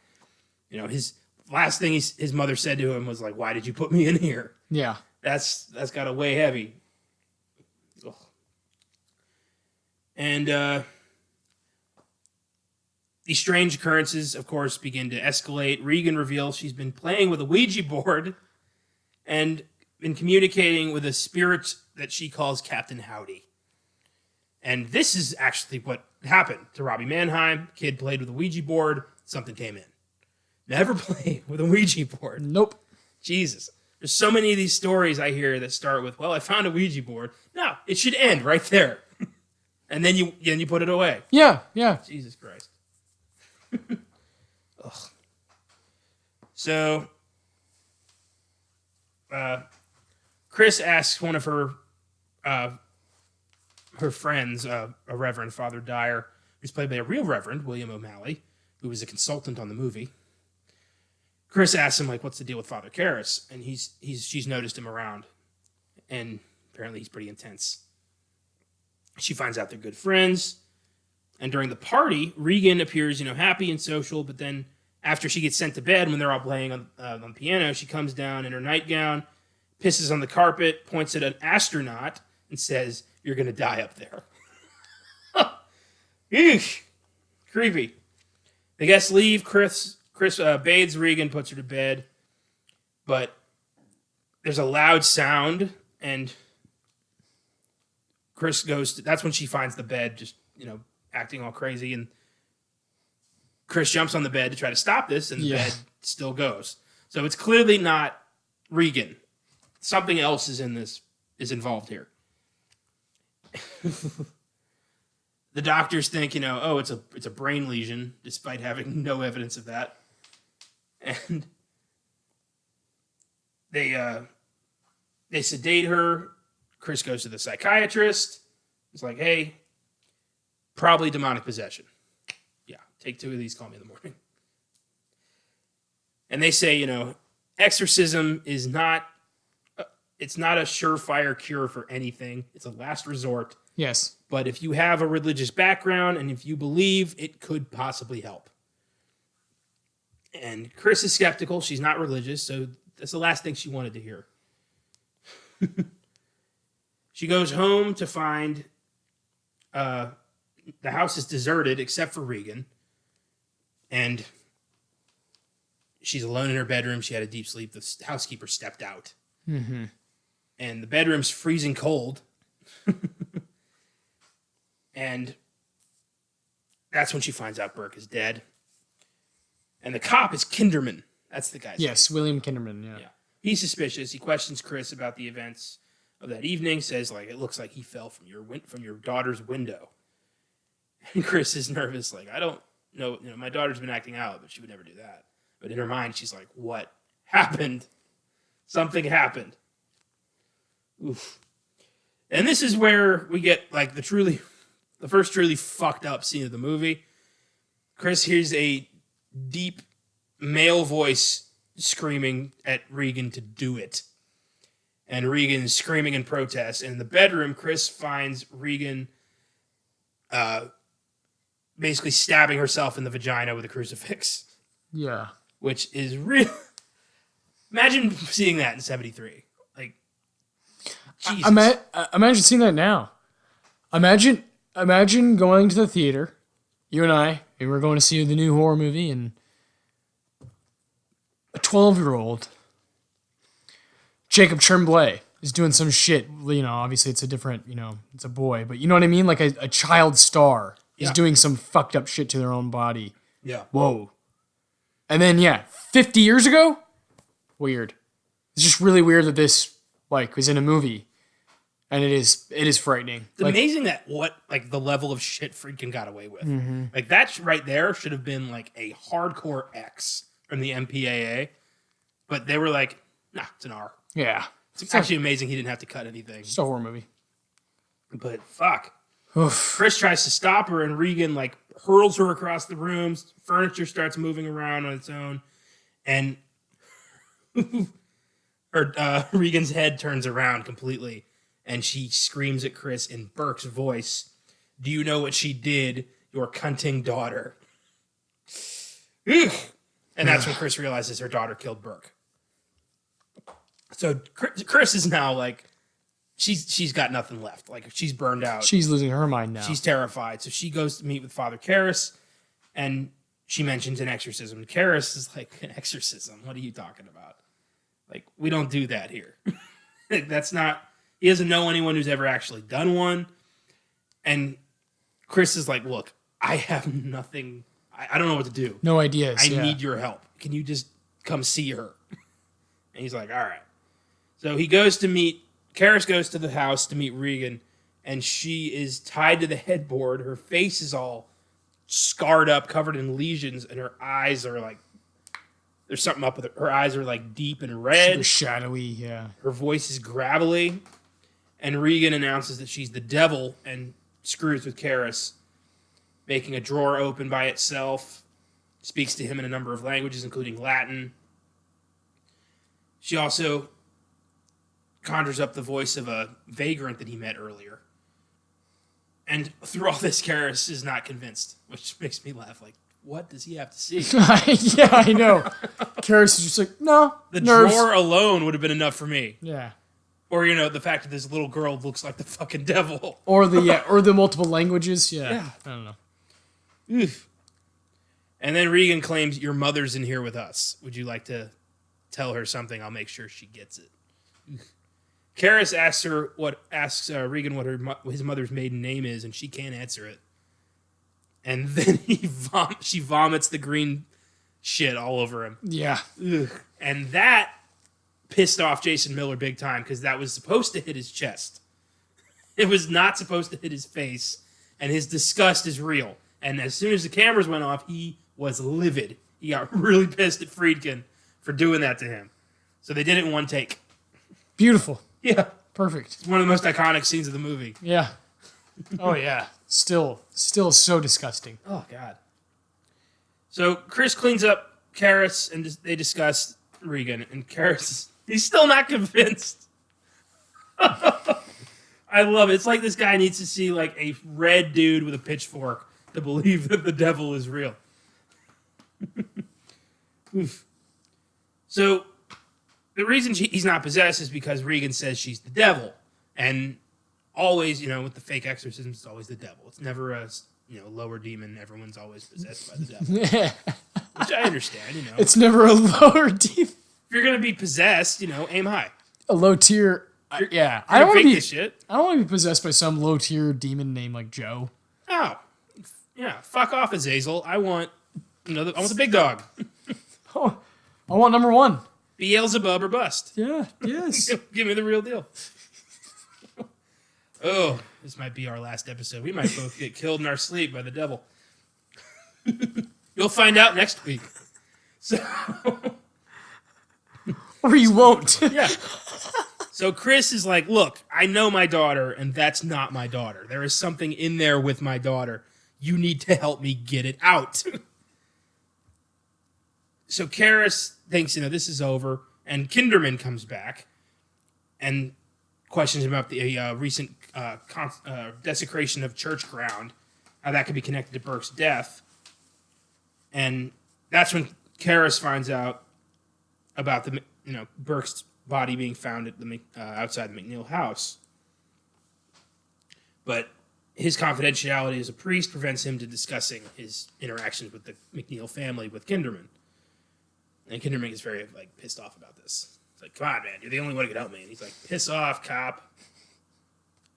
His last thing his mother said to him was like, "Why did you put me in here?" Yeah. That's gotta weigh heavy. Ugh. And these strange occurrences, of course, begin to escalate. Regan reveals she's been playing with a Ouija board and been communicating with a spirit that she calls Captain Howdy. And this is actually what happened to Robbie Mannheim. Kid played with a Ouija board, something came in. Never played with a Ouija board. Nope. Jesus. There's so many of these stories I hear that start with, "Well, I found a Ouija board." No, it should end right there. And then you put it away. Yeah. Jesus Christ. Ugh. So, Chris asks one of her friends, a Reverend Father Dyer, who's played by a real Reverend, William O'Malley, who was a consultant on the movie. Chris asks him, like, what's the deal with Father Karras? And she's noticed him around. And apparently he's pretty intense. She finds out they're good friends. And during the party, Regan appears, happy and social. But then after she gets sent to bed, when they're all playing on the piano, she comes down in her nightgown, pisses on the carpet, points at an astronaut, and says, "You're going to die up there." Eesh. Creepy. The guests leave. Chris bathes Regan, puts her to bed. But there's a loud sound, and Chris that's when she finds the bed, just, acting all crazy. And Chris jumps on the bed to try to stop this, and the bed still goes. So it's clearly not Regan. Something else is involved here. The doctors think, it's a brain lesion, despite having no evidence of that. And they sedate her. Chris goes to the psychiatrist. It's like, hey, probably demonic possession. Yeah, take 2 of these, call me in the morning. And they say, exorcism is not it's not a surefire cure for anything. It's a last resort. Yes. But if you have a religious background and if you believe, it could possibly help. And Chris is skeptical. She's not religious, so that's the last thing she wanted to hear. She goes home to find the house is deserted except for Regan. And she's alone in her bedroom. She had a deep sleep. The housekeeper stepped out. Mm-hmm. And the bedroom's freezing cold. And that's when she finds out Burke is dead. And the cop is Kinderman. That's the guy's name. William Kinderman, yeah. He's suspicious. He questions Chris about the events of that evening, says, like, it looks like he fell from your daughter's window. And Chris is nervous, like, I don't know, my daughter's been acting out, but she would never do that. But in her mind, she's like, what happened? Something happened. Oof. And this is where we get, like, the first truly fucked up scene of the movie. Chris hears a deep male voice screaming at Regan to do it. And Regan is screaming in protest. And in the bedroom, Chris finds Regan basically stabbing herself in the vagina with a crucifix. Yeah. Which is real. Imagine seeing that in 73. Like, Jesus. Imagine seeing that now. Imagine going to the theater, you and I, and we're going to see the new horror movie, and a 12-year-old, Jacob Tremblay, is doing some shit. Obviously it's a different, it's a boy, but you know what I mean? Like a child star is doing some fucked up shit to their own body. Yeah. Whoa. And then, 50 years ago? Weird. It's just really weird that this, was in a movie. And it is frightening. It's amazing that the level of shit Friedkin got away with. Mm-hmm. Like, that right there should have been, a hardcore X from the MPAA. But they were like, nah, it's an R. Yeah. It's actually amazing he didn't have to cut anything. It's a horror movie. But, fuck. Oof. Chris tries to stop her, and Regan, hurls her across the room. Furniture starts moving around on its own. And Regan's head turns around completely. And she screams at Chris in Burke's voice, "Do you know what she did, your cunting daughter?" And that's when Chris realizes her daughter killed Burke. So Chris is now she's got nothing left. She's burned out. She's losing her mind now. She's terrified. So she goes to meet with Father Karras, and she mentions an exorcism. Karras is like, an exorcism? What are you talking about? We don't do that here. That's not... He doesn't know anyone who's ever actually done one. And Chris is like, look, I have nothing. I don't know what to do. No ideas. I need your help. Can you just come see her? And he's like, all right. So Karras goes to the house to meet Regan, and she is tied to the headboard. Her face is all scarred up, covered in lesions, and her eyes are there's something up with her. Her eyes are deep and red. Super shadowy, yeah. Her voice is gravelly. And Regan announces that she's the devil and screws with Karras. making a drawer open by itself. Speaks to him in a number of languages, including Latin. She also conjures up the voice of a vagrant that he met earlier. And through all this, Karras is not convinced, which makes me laugh. Like, what does he have to see? Yeah, I know. Karras is just like, no, The nerves. drawer alone would have been enough for me. Yeah. Or, the fact that this little girl looks like the fucking devil. Or the multiple languages. Yeah. I don't know. Oof. And then Regan claims, your mother's in here with us. Would you like to tell her something? I'll make sure she gets it. Karras asks Regan what his mother's maiden name is, and she can't answer it. And then she vomits the green shit all over him. Yeah. Ugh. And that pissed off Jason Miller big time, because that was supposed to hit his chest. It was not supposed to hit his face, and his disgust is real. And as soon as the cameras went off, he was livid. He got really pissed at Friedkin for doing that to him. So they did it in one take. Beautiful. Yeah. Perfect. It's one of the most iconic scenes of the movie. Yeah. Oh, yeah. Still so disgusting. Oh, God. So Chris cleans up Karras, and they discuss Regan. And Karras, he's still not convinced. I love it. It's like this guy needs to see like a red dude with a pitchfork to believe that the devil is real. Oof. So the reason he's not possessed is because Regan says she's the devil. And always, with the fake exorcisms, it's always the devil. It's never a lower demon. Everyone's always possessed by the devil. Which I understand, It's never a lower demon. If you're going to be possessed, aim high. A low tier. Yeah. I don't want to be shit. I don't want to be possessed by some low tier demon named like Joe. Oh. Yeah, fuck off, Azazel. I want the big dog. Oh, I want number one. Beelzebub or bust. Yeah, yes. Give me the real deal. Oh, this might be our last episode. We might both get killed in our sleep by the devil. You'll find out next week. So, or you won't. Yeah. So Chris is like, look, I know my daughter, and that's not my daughter. There is something in there with my daughter. You need to help me get it out. So Karras thinks, this is over, and Kinderman comes back and questions him about the recent desecration of church ground, how that could be connected to Burke's death. And that's when Karras finds out about the Burke's body being found at the outside the McNeil house. But his confidentiality as a priest prevents him to discussing his interactions with the McNeil family with Kinderman. And Kinderman is very pissed off about this. It's like, come on, man, you're the only one who can help me. And he's like, piss off, cop.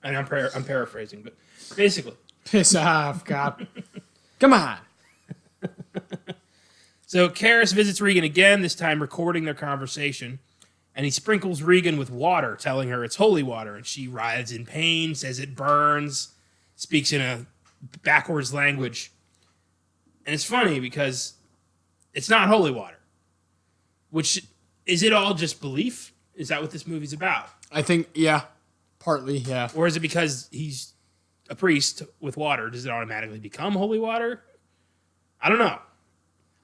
And I'm paraphrasing, but basically. Piss off, cop. Come on. So Karras visits Regan again, this time recording their conversation. And he sprinkles Regan with water, telling her it's holy water. And she writhes in pain, says it burns, speaks in a backwards language. And it's funny because it's not holy water. Which, is it all just belief? Is that what this movie's about? I think, yeah. Partly, yeah. Or is it because he's a priest with water? Does it automatically become holy water? I don't know.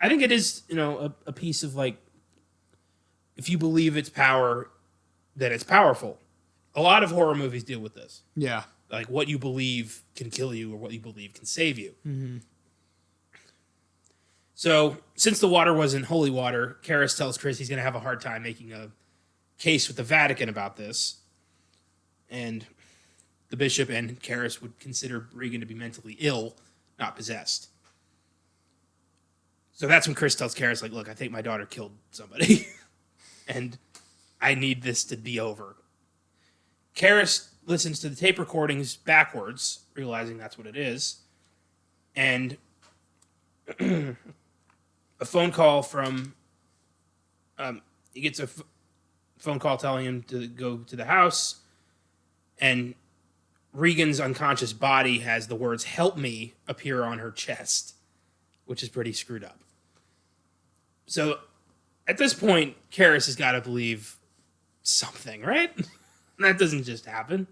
I think it is, a piece of if you believe its power, then it's powerful. A lot of horror movies deal with this. Yeah. Like what you believe can kill you or what you believe can save you. Mm-hmm. So, since the water wasn't holy water, Karras tells Chris he's going to have a hard time making a case with the Vatican about this. And the bishop and Karras would consider Regan to be mentally ill, not possessed. So that's when Chris tells Karras, look, I think my daughter killed somebody. And I need this to be over. Karras listens to the tape recordings backwards, realizing that's what it is. And a phone call from... he gets a phone call telling him to go to the house. And Regan's unconscious body has the words, help me, appear on her chest. Which is pretty screwed up. So, at this point, Karras has got to believe something, right? That doesn't just happen.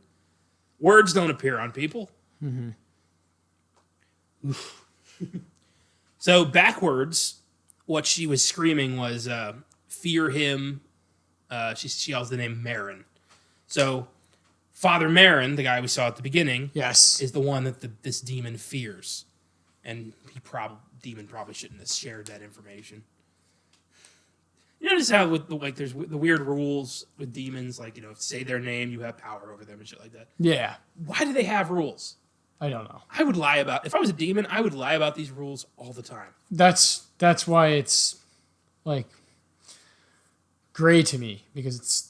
Words don't appear on people. Mm-hmm. So backwards, what she was screaming was, fear him. She yells the name Marin. So Father Marin, the guy we saw at the beginning, Yes. is the one that this demon fears. And demon probably shouldn't have shared that information. You notice how with there's the weird rules with demons, like, say their name, you have power over them and shit like that. Yeah. Why do they have rules? I don't know. I would lie about, if I was a demon, I would lie about these rules all the time. That's why it's like gray to me, because it's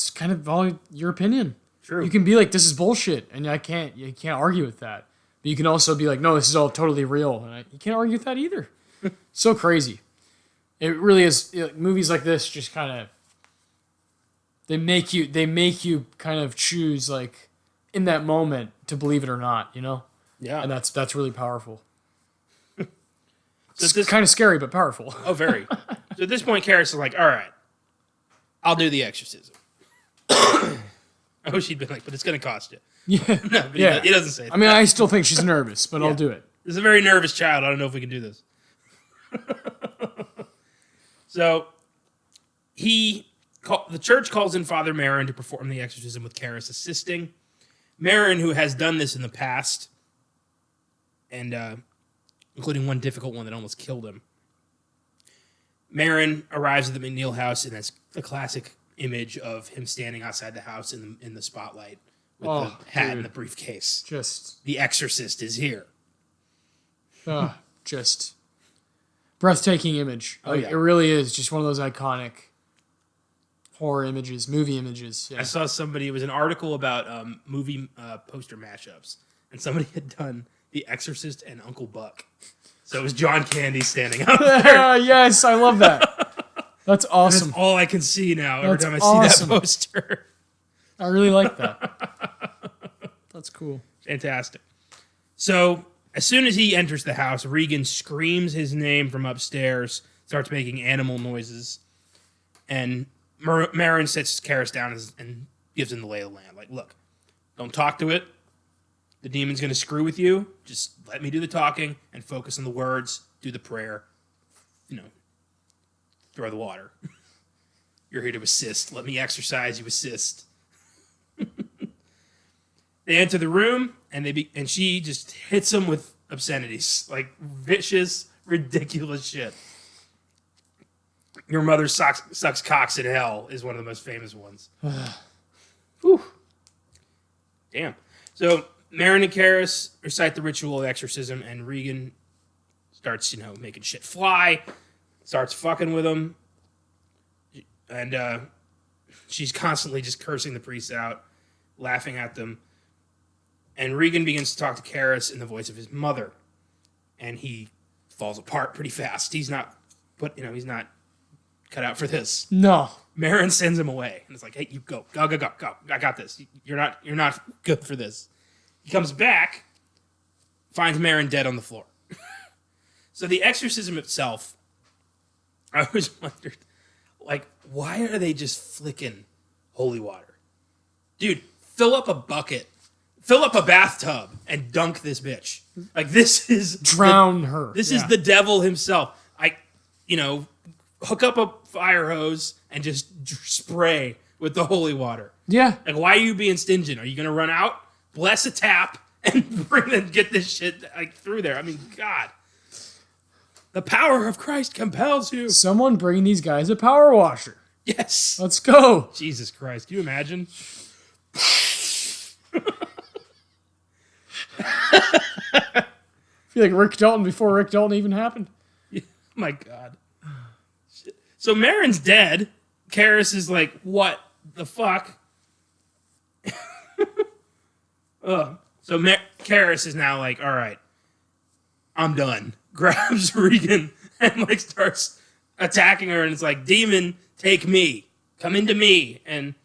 kind of all your opinion. True. You can be like, this is bullshit, and you can't argue with that. But you can also be like, no, this is all totally real, and you can't argue with that either. So crazy. It really is. Movies like this just kind of they make you kind of choose, like, in that moment to believe it or not, Yeah. and that's really powerful. So It's kind of scary, but powerful. Oh, very. So at this point, Karis is like, all right, I'll do the exorcism. I wish he'd been like, but it's going to cost you. Yeah. No, but Yeah. he doesn't say that. I mean, I still think she's nervous, but I'll do it. This is a very nervous child. I don't know if we can do this. So the church calls in Father Marin to perform the exorcism with Karis assisting. Marin, who has done this in the past, and including one difficult one that almost killed him. Marin arrives at the McNeil house, and that's the classic image of him standing outside the house in the spotlight with the hat and the briefcase. Just The Exorcist is here. just breathtaking image. Oh, yeah. It really is just one of those iconic horror images, movie images. Yeah. I saw somebody, it was an article about movie poster mashups, and somebody had done The Exorcist and Uncle Buck. So it was John Candy standing out there. Yes, I love that. That's awesome. That's all I can see now every That's time I awesome. see that poster. I really like that. That's cool. Fantastic. So as soon as he enters the house, Regan screams his name from upstairs, starts making animal noises, and Marin sits Karis down and gives him the lay of the land. Like, look, don't talk to it. The demon's going to screw with you. Just let me do the talking and focus on the words, do the prayer, throw the water. You're here to assist. Let me exercise, you assist. They enter the room, and she just hits him with obscenities, like vicious, ridiculous shit. Your mother sucks cocks in hell is one of the most famous ones. Whew. Damn. So Marin and Karis recite the ritual of exorcism, and Regan starts, making shit fly, starts fucking with him, and she's constantly just cursing the priests out, laughing at them. And Regan begins to talk to Karis in the voice of his mother, and he falls apart pretty fast. He's not cut out for this. No. Marin sends him away, and it's like, hey, you go. I got this. You're not good for this. He comes back, finds Marin dead on the floor. So the exorcism itself, I always wondered, like, why are they just flicking holy water? Dude, fill up a bucket. Fill up a bathtub and dunk this bitch. Like, this is... Drown her. This is the devil himself. Hook up a fire hose and just spray with the holy water. Yeah. Like, why are you being stingent? Are you going to run out, bless a tap, and get this shit through there? I mean, God. The power of Christ compels you. Someone bring these guys a power washer. Yes. Let's go. Jesus Christ. Can you imagine? I feel like Rick Dalton before Rick Dalton even happened. My God. So Marin's dead. Karis is like, what the fuck? Ugh. So Karis is now like, all right, I'm done. Grabs Regan and starts attacking her, and it's like, demon, take me. Come into me. And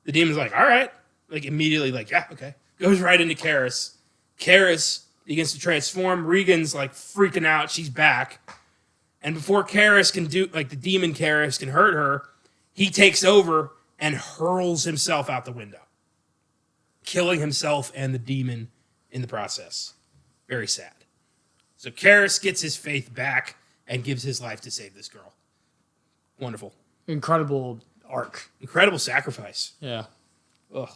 the demon's like, all right. Immediately yeah, okay. Goes right into Karis. Karis begins to transform. Regan's freaking out. She's back. And before Karis can do, the demon Karis can hurt her, he takes over and hurls himself out the window, killing himself and the demon in the process. Very sad. So Karras gets his faith back and gives his life to save this girl. Wonderful. Incredible arc. Incredible sacrifice. Yeah. Ugh.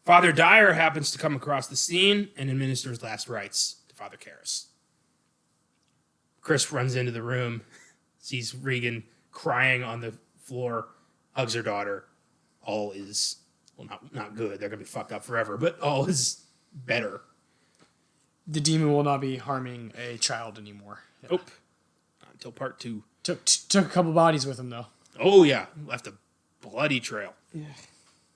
Father Dyer happens to come across the scene and administers last rites to Father Karras. Chris runs into the room, sees Regan crying on the floor, hugs her daughter. All is, well, not good. They're going to be fucked up forever, but all is better. The demon will not be harming a child anymore. Yeah. Nope. Not until part 2. Took a couple bodies with him, though. Oh, yeah. Left a bloody trail. Yeah.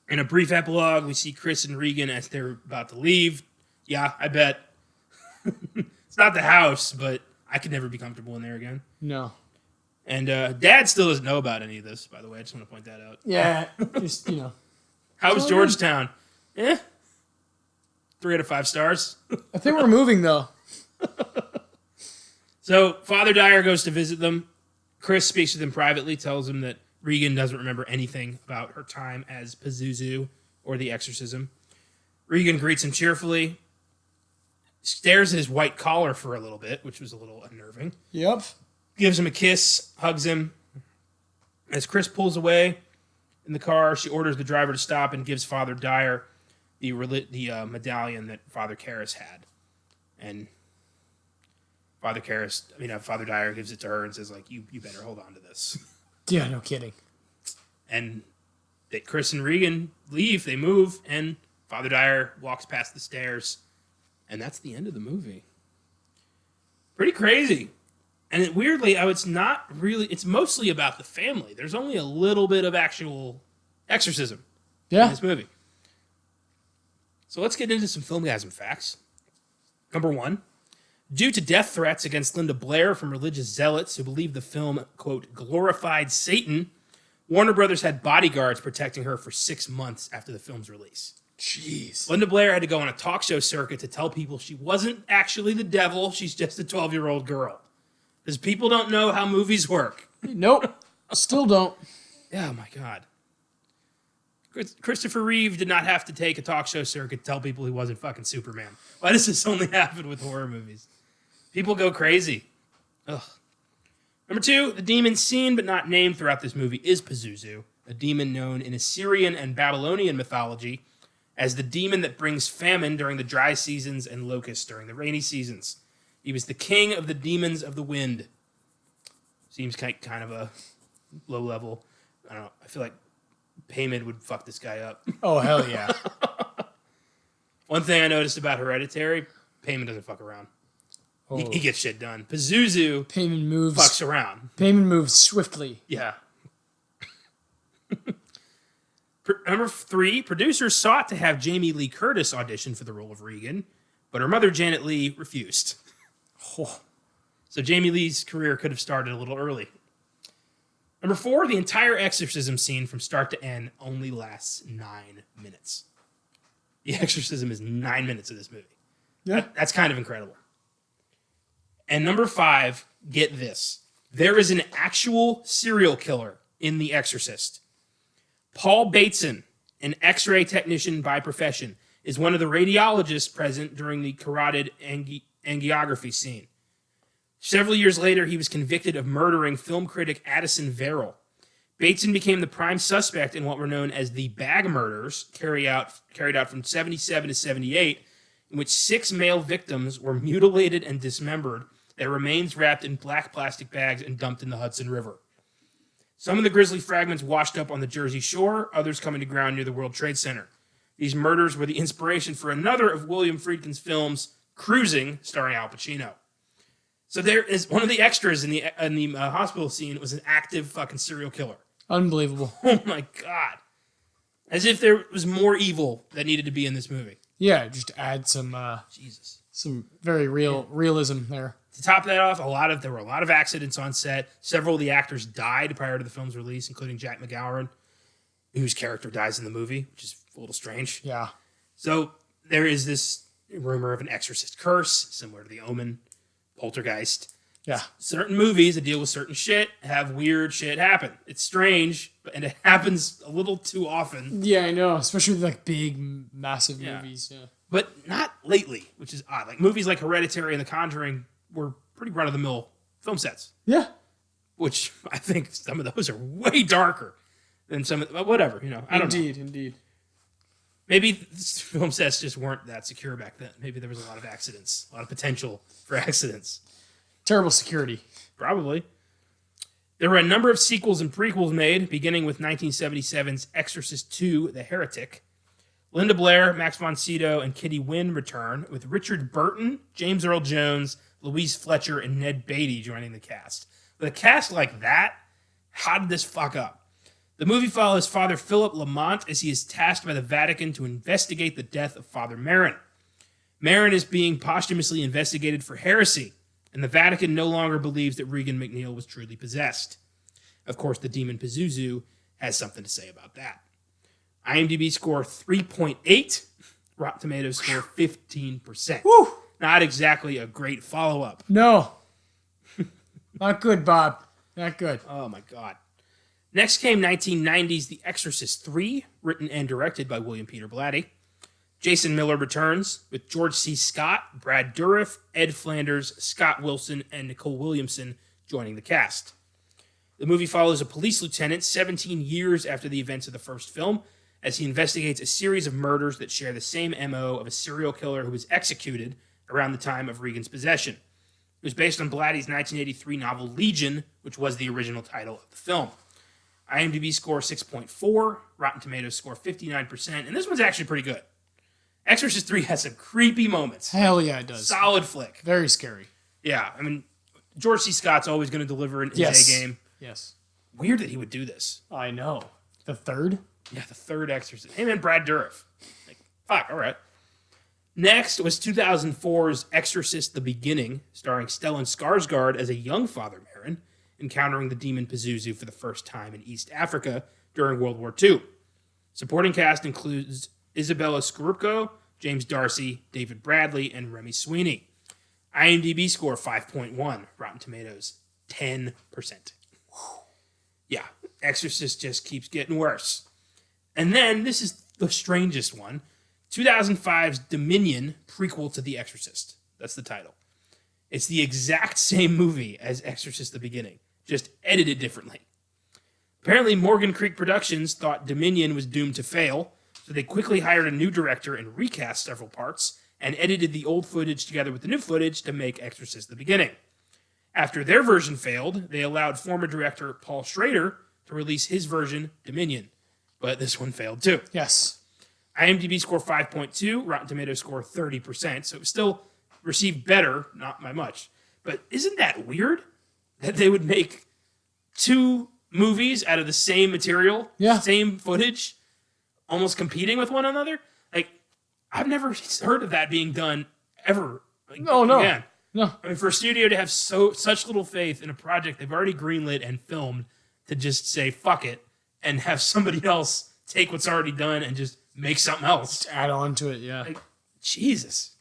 In a brief epilogue, we see Chris and Regan as they're about to leave. Yeah, I bet. It's not the house, but I could never be comfortable in there again. No. And Dad still doesn't know about any of this, by the way. I just want to point that out. Yeah, just, you know. How was Georgetown? 3 out of 5 stars. I think we're moving, though. So Father Dyer goes to visit them. Chris speaks with him privately, tells him that Regan doesn't remember anything about her time as Pazuzu or the exorcism. Regan greets him cheerfully, stares at his white collar for a little bit, which was a little unnerving. Yep. Gives him a kiss, hugs him. As Chris pulls away in the car, she orders the driver to stop and gives Father Dyer the medallion that Father Karras had. And Father Dyer gives it to her and says, like, you better hold on to this. Yeah, no kidding. And that Chris and Regan leave, they move, and Father Dyer walks past the stairs. And that's the end of the movie. Pretty crazy. And weirdly, it's mostly about the family. There's only a little bit of actual exorcism in this movie. So let's get into some Filmgazm facts. Number 1. Due to death threats against Linda Blair from religious zealots who believed the film, quote, glorified Satan, Warner Brothers had bodyguards protecting her for 6 months after the film's release. Jeez. Linda Blair had to go on a talk show circuit to tell people she wasn't actually the devil, she's just a 12-year-old girl. Because people don't know how movies work. Nope. Still don't. Oh, my God. Christopher Reeve did not have to take a talk show circuit to tell people he wasn't fucking Superman. Why does this only happen with horror movies? People go crazy. Ugh. Number 2, the demon seen but not named throughout this movie is Pazuzu, a demon known in Assyrian and Babylonian mythology as the demon that brings famine during the dry seasons and locusts during the rainy seasons. He was the king of the demons of the wind. Seems kind of a low level. I don't know. I feel like Payman would fuck this guy up. Oh, hell yeah. One thing I noticed about Hereditary, Payman doesn't fuck around. Oh. He gets shit done. Pazuzu fucks around. Payman moves swiftly. Yeah. Number 3, producers sought to have Jamie Lee Curtis audition for the role of Regan, but her mother, Janet Leigh, refused. Oh. So Jamie Lee's career could have started a little early. Number 4, the entire exorcism scene from start to end only lasts 9 minutes. The exorcism is 9 minutes of this movie. Yeah. That's kind of incredible. And number 5, get this. There is an actual serial killer in The Exorcist. Paul Bateson, an X-ray technician by profession, is one of the radiologists present during the carotid angiography scene. Several years later, he was convicted of murdering film critic Addison Verrill. Bateson became the prime suspect in what were known as the bag murders carried out from 77 to 78, in which 6 male victims were mutilated and dismembered, their remains wrapped in black plastic bags and dumped in the Hudson River. Some of the grisly fragments washed up on the Jersey Shore, others coming to ground near the World Trade Center. These murders were the inspiration for another of William Friedkin's films, Cruising, starring Al Pacino. So there is one of the extras in the hospital scene was an active fucking serial killer. Unbelievable. Oh my God. As if there was more evil that needed to be in this movie. Yeah, just add some some very realism there. To top that off, there were a lot of accidents on set. Several of the actors died prior to the film's release, including Jack McGowan, whose character dies in the movie, which is a little strange. Yeah. So there is this rumor of an exorcist curse, similar to The Omen, Poltergeist. Yeah. Certain movies that deal with certain shit have weird shit happen. It's strange, and it happens a little too often. Yeah, I know, especially with like big, massive movies. Yeah. But not lately, which is odd. Like movies like Hereditary and The Conjuring were pretty run-of-the-mill film sets, Yeah. which I think some of those are way darker than some of the, whatever, I don't know. Indeed. Maybe film sets just weren't that secure back then. Maybe there was a lot of accidents, a lot of potential for accidents. Terrible security. Probably. There were a number of sequels and prequels made, beginning with 1977's Exorcist II, The Heretic. Linda Blair, Max von Sydow, and Kitty Wynn return, with Richard Burton, James Earl Jones, Louise Fletcher, and Ned Beatty joining the cast. With a cast like that, how did this fuck up? The movie follows Father Philip Lamont as he is tasked by the Vatican to investigate the death of Father Marin. Marin is being posthumously investigated for heresy, and the Vatican no longer believes that Regan McNeil was truly possessed. Of course, the demon Pazuzu has something to say about that. IMDb score 3.8, Rotten Tomatoes score 15%. Woo! Not exactly a great follow-up. No. Not good, Bob. Not good. Oh my god. Next came 1990's The Exorcist III, written and directed by William Peter Blatty. Jason Miller returns, with George C. Scott, Brad Dourif, Ed Flanders, Scott Wilson, and Nicole Williamson joining the cast. The movie follows a police lieutenant 17 years after the events of the first film, as he investigates a series of murders that share the same MO of a serial killer who was executed around the time of Regan's possession. It was based on Blatty's 1983 novel Legion, which was the original title of the film. IMDb score 6.4, Rotten Tomatoes score 59%, and this one's actually pretty good. Exorcist 3 has some creepy moments. Hell yeah, it does. Solid flick. Very scary. Yeah, I mean, George C. Scott's always going to deliver in his A game. Yes. Weird that he would do this. I know. The third? Yeah, the third Exorcist. Hey man, Brad Dourif. Like, fuck, all right. Next was 2004's Exorcist: The Beginning, starring Stellan Skarsgård as a young Father Marin, encountering the demon Pazuzu for the first time in East Africa during World War II. Supporting cast includes Isabella Scorupco, James Darcy, David Bradley, and Remy Sweeney. IMDb score 5.1, Rotten Tomatoes 10%. Yeah, Exorcist just keeps getting worse. And then, this is the strangest one, 2005's Dominion, prequel to The Exorcist. That's the title. It's the exact same movie as Exorcist: The Beginning, just edited differently. Apparently, Morgan Creek Productions thought Dominion was doomed to fail, so they quickly hired a new director and recast several parts, and edited the old footage together with the new footage to make Exorcist: The Beginning. After their version failed, they allowed former director Paul Schrader to release his version, Dominion. But this one failed too. Yes. IMDb score 5.2, Rotten Tomatoes score 30%, so it still received better, not by much. But isn't that weird? That they would make two movies out of the same material, same footage, almost competing with one another? Like, I've never heard of that being done ever. Like, No. Again. No. I mean, for a studio to have such little faith in a project they've already greenlit and filmed to just say, fuck it, and have somebody else take what's already done and just make something else. Just add on to it, yeah. Like, Jesus.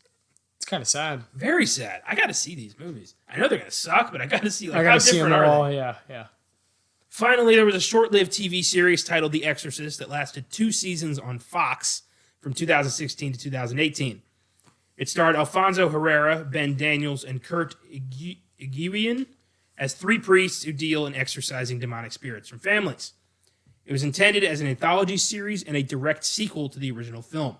It's kind of sad. Very sad. I got to see these movies. I know they're going to suck, but I got to see, like, I how gotta see them different are all, they? yeah. Finally, there was a short-lived TV series titled The Exorcist that lasted 2 seasons on Fox from 2016 to 2018. It starred Alfonso Herrera, Ben Daniels, and Kurt Iguian as 3 priests who deal in exorcising demonic spirits from families. It was intended as an anthology series and a direct sequel to the original film.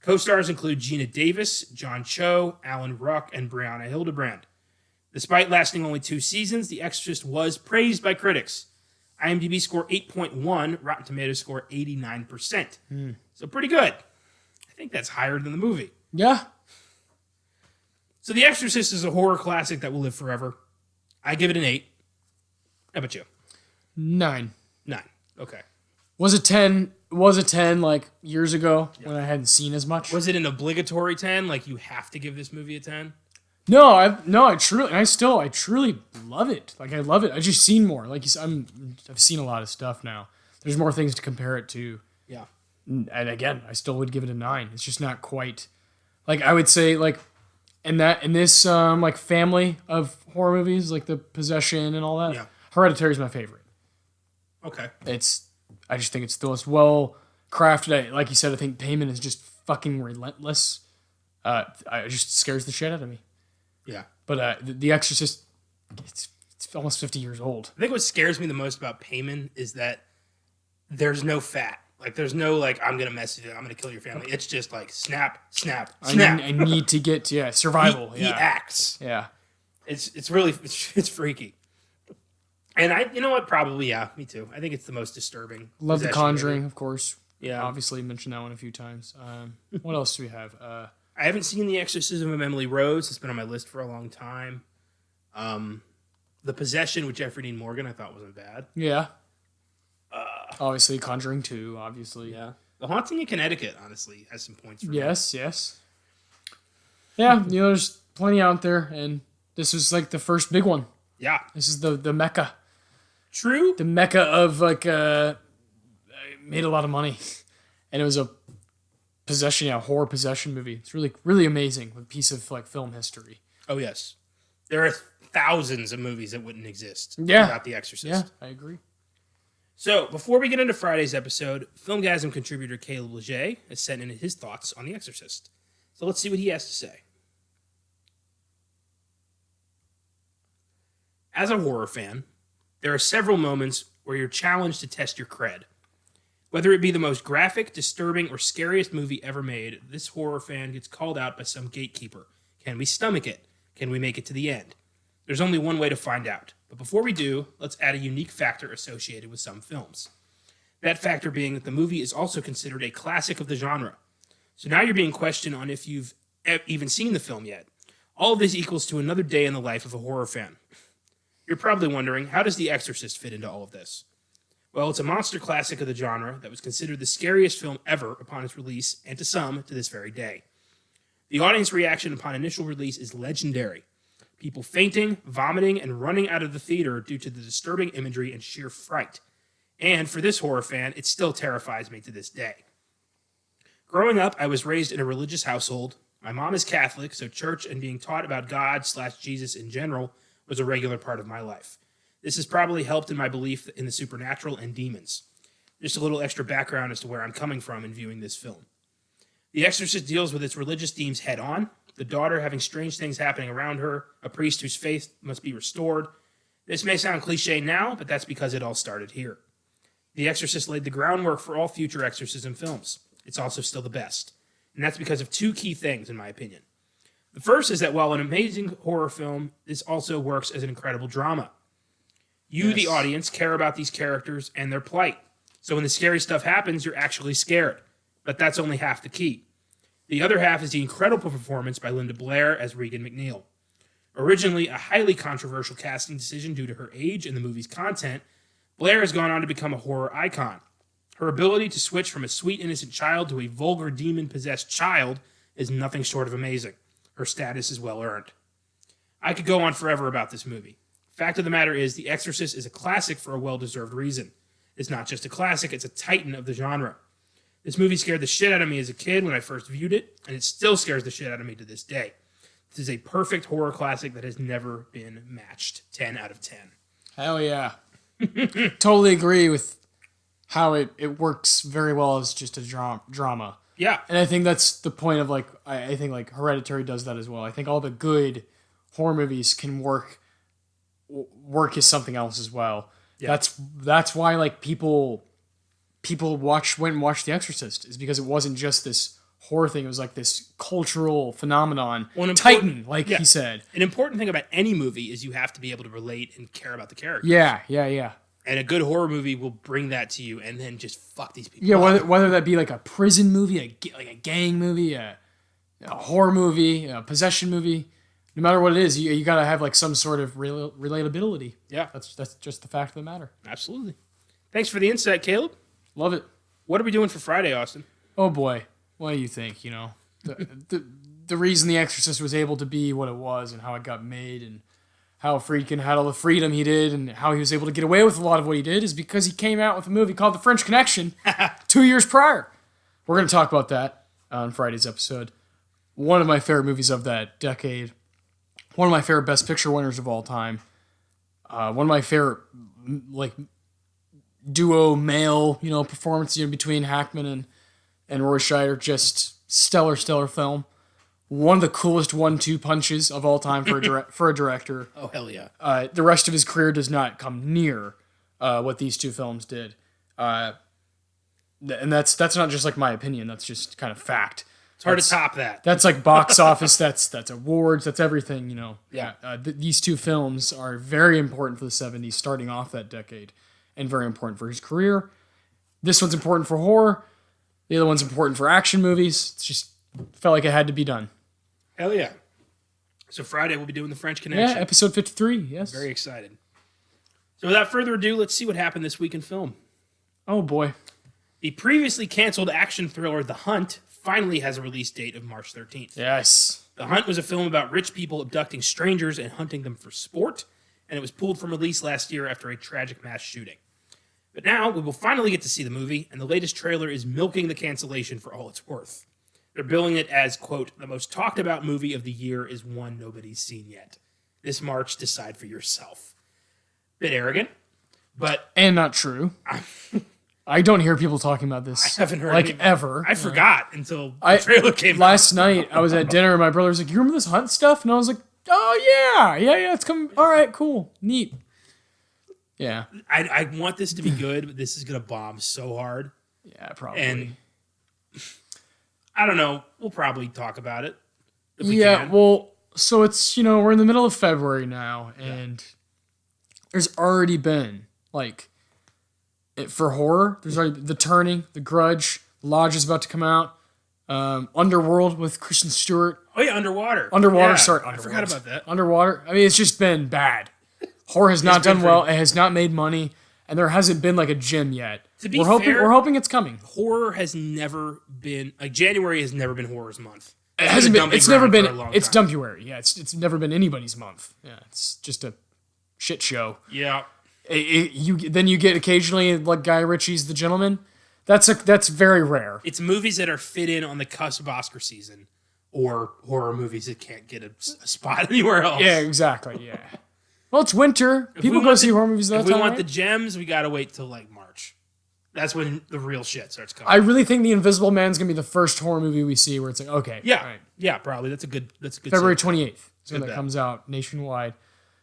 Co-stars include Gina Davis, John Cho, Alan Ruck, and Brianna Hildebrand. Despite lasting only 2 seasons, The Exorcist was praised by critics. IMDb score 8.1, Rotten Tomatoes score 89%. So pretty good. I think that's higher than the movie. Yeah. So The Exorcist is a horror classic that will live forever. I give it an 8. How about you? 9. 9. Okay. Was it 10 like years ago when I hadn't seen as much? Was it an obligatory 10? Like you have to give this movie a 10? No, I truly love it. Like I love it. I just seen more. Like I've seen a lot of stuff now. There's more things to compare it to. Yeah. And again, I still would give it a 9. It's just not quite like I would say like in this like family of horror movies, like the Possession and all that. Yeah. Hereditary is my favorite. Okay. I just think it's the most well crafted. Like you said, I think Payman is just fucking relentless. It just scares the shit out of me. Yeah. But the Exorcist, it's almost 50 years old. I think what scares me the most about Payman is that there's no fat. Like, there's no, like, I'm going to mess with you, I'm going to kill your family. It's just like, snap, snap, snap. I need to get to, survival. He acts. Yeah. It's really, it's freaky. And you know what? Probably, yeah, me too. I think it's the most disturbing. Love The Conjuring, movie. of course. Yeah. Obviously mentioned that one a few times. What else do we have? I haven't seen The Exorcism of Emily Rose. It's been on my list for a long time. The Possession with Jeffrey Dean Morgan I thought wasn't bad. Yeah. Obviously, Conjuring 2, obviously. Yeah. The Haunting in Connecticut, honestly, has some points for me. Yes. Yeah, there's plenty out there, and this was like the first big one. Yeah. This is the mecca. True. The mecca of made a lot of money. And it was a horror possession movie. It's really, really amazing. A piece of like film history. Oh, yes. There are thousands of movies that wouldn't exist without The Exorcist. Yeah, I agree. So, before we get into Friday's episode, Filmgazm contributor Caleb Leger has sent in his thoughts on The Exorcist. So let's see what he has to say. As a horror fan, there are several moments where you're challenged to test your cred. Whether it be the most graphic, disturbing, or scariest movie ever made, this horror fan gets called out by some gatekeeper. Can we stomach it? Can we make it to the end? There's only one way to find out. But before we do, let's add a unique factor associated with some films. That factor being that the movie is also considered a classic of the genre. So now you're being questioned on if you've even seen the film yet. All of this equals to another day in the life of a horror fan. You're probably wondering, how does The Exorcist fit into all of this? Well, it's a monster classic of the genre that was considered the scariest film ever upon its release, and to some, to this very day. The audience reaction upon initial release is legendary. People fainting, vomiting, and running out of the theater due to the disturbing imagery and sheer fright. And for this horror fan, it still terrifies me to this day. Growing up, I was raised in a religious household. My mom is Catholic, so church and being taught about God/Jesus in general was a regular part of my life. This has probably helped in my belief in the supernatural and demons. Just a little extra background as to where I'm coming from in viewing this film. The Exorcist deals with its religious themes head on, the daughter having strange things happening around her, a priest whose faith must be restored. This may sound cliche now, but that's because it all started here. The Exorcist laid the groundwork for all future exorcism films. It's also still the best. And that's because of two key things, in my opinion. The first is that while an amazing horror film, this also works as an incredible drama. You, the audience, care about these characters and their plight. So when the scary stuff happens, you're actually scared. But that's only half the key. The other half is the incredible performance by Linda Blair as Regan McNeil. Originally a highly controversial casting decision due to her age and the movie's content, Blair has gone on to become a horror icon. Her ability to switch from a sweet, innocent child to a vulgar, demon-possessed child is nothing short of amazing. Her status is well earned. I could go on forever about this movie. Fact of the matter is, The Exorcist is a classic for a well-deserved reason. It's not just a classic, it's a titan of the genre. This movie scared the shit out of me as a kid when I first viewed it, and it still scares the shit out of me to this day. This is a perfect horror classic that has never been matched. 10 out of 10. Hell yeah. Totally agree with how it works very well as just a drama. Yeah. And I think that's the point of like, I think like Hereditary does that as well. I think all the good horror movies can work as something else as well. Yeah. That's why like people went and watched The Exorcist, is because it wasn't just this horror thing. It was like this cultural phenomenon. Titan, like he said. An important thing about any movie is you have to be able to relate and care about the characters. Yeah. And a good horror movie will bring that to you and then just fuck these people. Yeah, whether that be like a prison movie, like a gang movie, a horror movie, a possession movie, no matter what it is, you got to have like some sort of relatability. Yeah. That's just the fact of the matter. Absolutely. Thanks for the insight, Caleb. Love it. What are we doing for Friday, Austin? Oh boy. What do you think? The reason The Exorcist was able to be what it was and how it got made and how freaking had all the freedom he did and how he was able to get away with a lot of what he did is because he came out with a movie called The French Connection 2 years prior. We're going to talk about that on Friday's episode. One of my favorite movies of that decade. One of my favorite Best Picture winners of all time. One of my favorite like duo male performances between Hackman and Roy Scheider. Just stellar film. one of the coolest 1-2 punches of all time for for a director. Oh, hell yeah. The rest of his career does not come near what these two films did. And that's not just like my opinion. That's just kind of fact. It's hard to top that. That's like box office. That's awards. That's everything. Yeah. These two films are very important for the 70s, starting off that decade, and very important for his career. This one's important for horror. The other one's important for action movies. It's just felt like it had to be done. Hell yeah. So Friday we'll be doing the French Connection. Yeah, episode 53. Yes. Very excited. So without further ado, let's see what happened this week in film. Oh boy. The previously canceled action thriller The Hunt finally has a release date of March 13th. Yes. The Hunt was a film about rich people abducting strangers and hunting them for sport, and it was pulled from release last year after a tragic mass shooting. But now we will finally get to see the movie, and the latest trailer is milking the cancellation for all it's worth. They're billing it as, quote, the most talked about movie of the year is one nobody's seen yet. This March, decide for yourself. Bit arrogant, but... And not true. I don't hear people talking about this. I haven't heard like any, ever. I forgot until the trailer came out. Last night, I was at dinner, and my brother was like, you remember this Hunt stuff? And I was like, oh, yeah, it's coming. All right, cool, neat. Yeah. I want this to be good, but this is going to bomb so hard. Yeah, probably. And I don't know. We'll probably talk about it. If we can. Well, so it's, we're in the middle of February now, and there's already been, for horror, there's already The Turning, The Grudge, Lodge is about to come out, Underworld with Kristen Stewart. Oh, yeah, Underwater. Underwater. I forgot about that. Underwater. I mean, it's just been bad. Horror has not done well. It has not made money, and there hasn't been a gym yet. To be fair, fair, we're hoping it's coming. Horror has never been January has never been horror's month. It hasn't been. It's never been. It's time. Dumpuary. Yeah, it's never been anybody's month. Yeah, it's just a shit show. Yeah. Then you get occasionally Guy Ritchie's The Gentleman. That's very rare. It's movies that are fit in on the cusp of Oscar season, or horror movies that can't get a spot anywhere else. Yeah, exactly. Yeah. Well, it's winter. People go see horror movies that time. If we want the gems, we gotta wait till March. That's when the real shit starts coming. I really think The Invisible Man's gonna be the first horror movie we see where it's okay. Yeah. Right. Yeah, probably. That's a good. February 28th is when that comes out nationwide.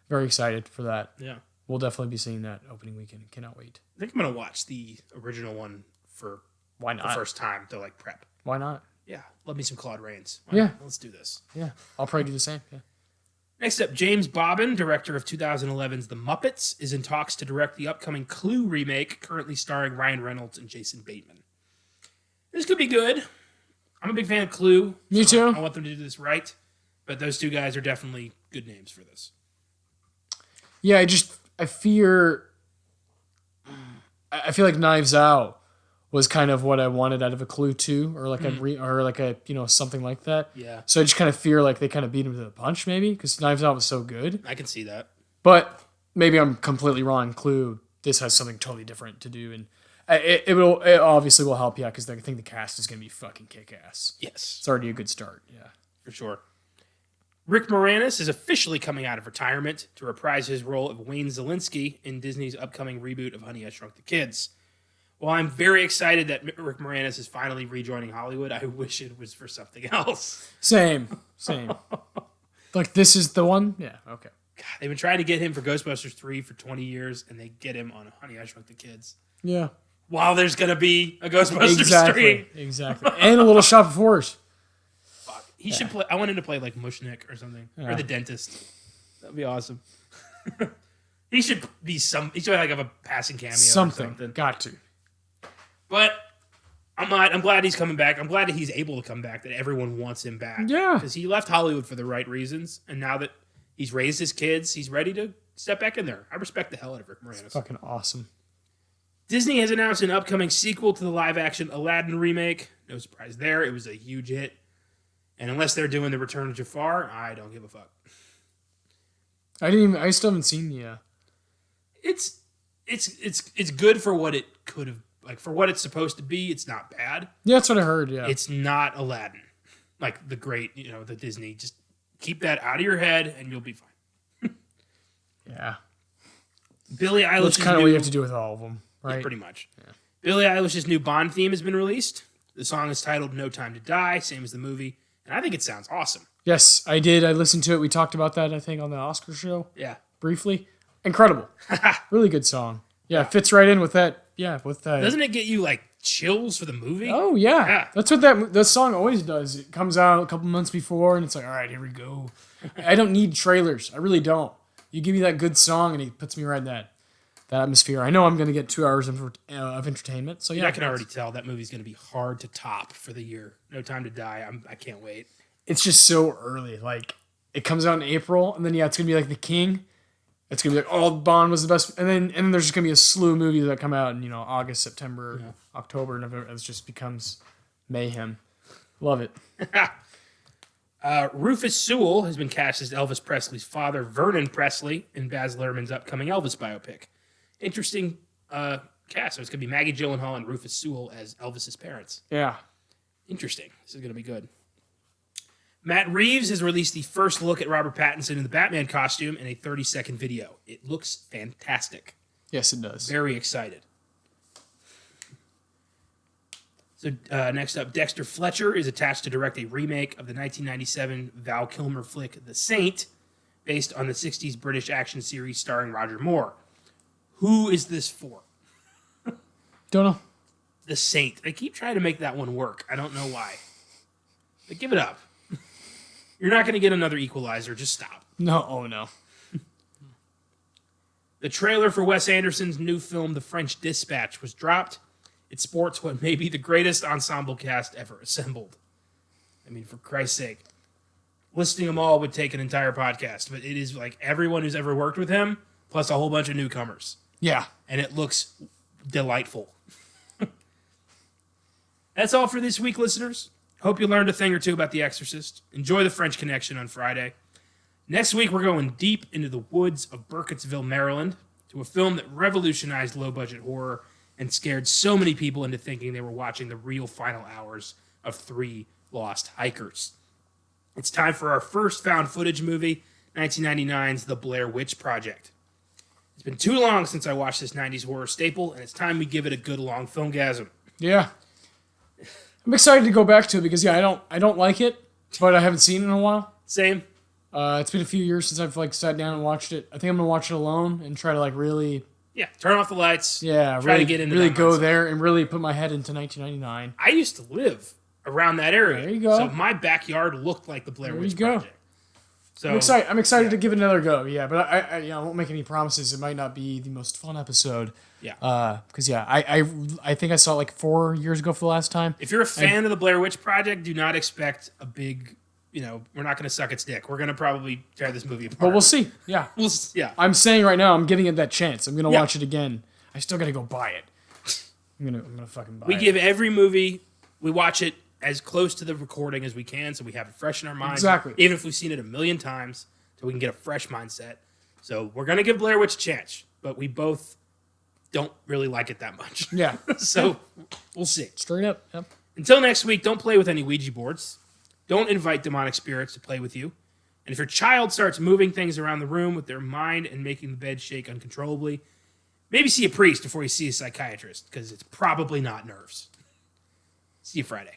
Very excited for that. Yeah. We'll definitely be seeing that opening weekend. Cannot wait. I think I'm gonna watch the original one for Why not? the first time to prep. Why not? Yeah, love me some Claude Rains. Yeah, let's do this. Yeah, I'll probably do the same. Yeah. Next up, James Bobbin, director of 2011's The Muppets, is in talks to direct the upcoming Clue remake, currently starring Ryan Reynolds and Jason Bateman. This could be good. I'm a big fan of Clue. Me too. I want them to do this right, but those two guys are definitely good names for this. Yeah, I feel like Knives Out was kind of what I wanted out of a Clue 2 or a something like that. Yeah. So I just kind of fear they kind of beat him to the punch maybe because Knives Out was so good. I can see that. But maybe I'm completely wrong. Clue, this has something totally different to do, and it obviously will help. Yeah, because I think the cast is going to be fucking kick ass. Yes. It's already a good start. Yeah. For sure. Rick Moranis is officially coming out of retirement to reprise his role of Wayne Zelinsky in Disney's upcoming reboot of Honey, I Shrunk the Kids. While I'm very excited that Rick Moranis is finally rejoining Hollywood, I wish it was for something else. Same. This is the one? Yeah, okay. God, they've been trying to get him for Ghostbusters 3 for 20 years, and they get him on Honey, I Shrunk the Kids. Yeah. While there's going to be a Ghostbusters 3. Exactly. And a little Shop of Horrors. Fuck. He should play. I want him to play Mushnick or something. Yeah. Or the dentist. That'd be awesome. He should be he should have a passing cameo or something. Got to. But I'm glad he's coming back. I'm glad that he's able to come back, that everyone wants him back. Yeah. Because he left Hollywood for the right reasons, and now that he's raised his kids, he's ready to step back in there. I respect the hell out of Rick Moranis. It's fucking awesome. Disney has announced an upcoming sequel to the live-action Aladdin remake. No surprise there. It was a huge hit. And unless they're doing The Return of Jafar, I don't give a fuck. I still haven't seen the... It's good for what it could have... for what it's supposed to be, it's not bad. Yeah, that's what I heard, yeah. It's not Aladdin. The great, the Disney. Just keep that out of your head and you'll be fine. Yeah. Billie Eilish. That's kind of what you have to do with all of them, right? Yeah, pretty much. Yeah. Billie Eilish's new Bond theme has been released. The song is titled No Time to Die, same as the movie, And I think it sounds awesome. Yes, I did. I listened to it. We talked about that, I think, on the Oscar show. Yeah. Briefly. Incredible. Really good song. Yeah, it fits right in with that. Yeah, with that. Doesn't it get you like chills for the movie? Oh, yeah. That's what that song always does. It comes out a couple months before, and it's like, all right, here we go. I don't need trailers. I really don't. You give me that good song, and it puts me right in that atmosphere. I know I'm going to get 2 hours of entertainment. So, yeah. I can already tell that movie's going to be hard to top for the year. No Time to Die. I can't wait. It's just so early. Like, it comes out in April, and then, it's going to be like The King. It's going to be like, oh, Bond was the best. And then there's just going to be a slew of movies that come out in, August, September, October, November. It just becomes mayhem. Love it. Rufus Sewell has been cast as Elvis Presley's father, Vernon Presley, in Baz Luhrmann's upcoming Elvis biopic. Interesting cast. So it's going to be Maggie Gyllenhaal and Rufus Sewell as Elvis's parents. Yeah. Interesting. This is going to be good. Matt Reeves has released the first look at Robert Pattinson in the Batman costume in a 30-second video. It looks fantastic. Yes, it does. Very excited. So next up, Dexter Fletcher is attached to direct a remake of the 1997 Val Kilmer flick The Saint, based on the 60s British action series starring Roger Moore. Who is this for? Don't know. The Saint. They keep trying to make that one work. I don't know why. But give it up. You're not going to get another Equalizer. Just stop. No. Oh, no. The trailer for Wes Anderson's new film, The French Dispatch, was dropped. It sports what may be the greatest ensemble cast ever assembled. I mean, for Christ's sake. Listing them all would take an entire podcast, but it is like everyone who's ever worked with him, plus a whole bunch of newcomers. Yeah. And it looks delightful. That's all for this week, listeners. Hope you learned a thing or two about The Exorcist. Enjoy the French Connection on Friday. Next week, we're going deep into the woods of Burkittsville, Maryland, to a film that revolutionized low-budget horror and scared so many people into thinking they were watching the real final hours of 3 Lost Hikers. It's time for our first found footage movie, 1999's The Blair Witch Project. It's been too long since I watched this 90s horror staple, and it's time we give it a good long filmgasm. Yeah. I'm excited to go back to it because, I don't like it, but I haven't seen it in a while. Same. It's been a few years since I've sat down and watched it. I think I'm going to watch it alone and try to really... Yeah, turn off the lights. Yeah, try to get into really that go mindset. there and really put my head into 1999. I used to live around that area. There you go. So my backyard looked like the Blair Witch Project. So I'm excited to give it another go. Yeah, but I won't make any promises. It might not be the most fun episode. Yeah. Because I think I saw it like 4 years ago for the last time. If you're a fan of the Blair Witch Project, do not expect a big. We're not going to suck its dick. We're going to probably tear this movie apart. But we'll see. Yeah. Yeah. I'm saying right now, I'm giving it that chance. I'm going to watch it again. I still got to go buy it. I'm gonna fucking buy it. We give every movie, we watch it as close to the recording as we can, so we have it fresh in our minds. Exactly. Even if we've seen it a million times, so we can get a fresh mindset. So we're gonna give Blair Witch a chance, but we both don't really like it that much. Yeah. So we'll see. Straight up. Yep. Until next week, don't play with any Ouija boards. Don't invite demonic spirits to play with you. And if your child starts moving things around the room with their mind and making the bed shake uncontrollably, maybe see a priest before you see a psychiatrist, because it's probably not nerves. See you Friday.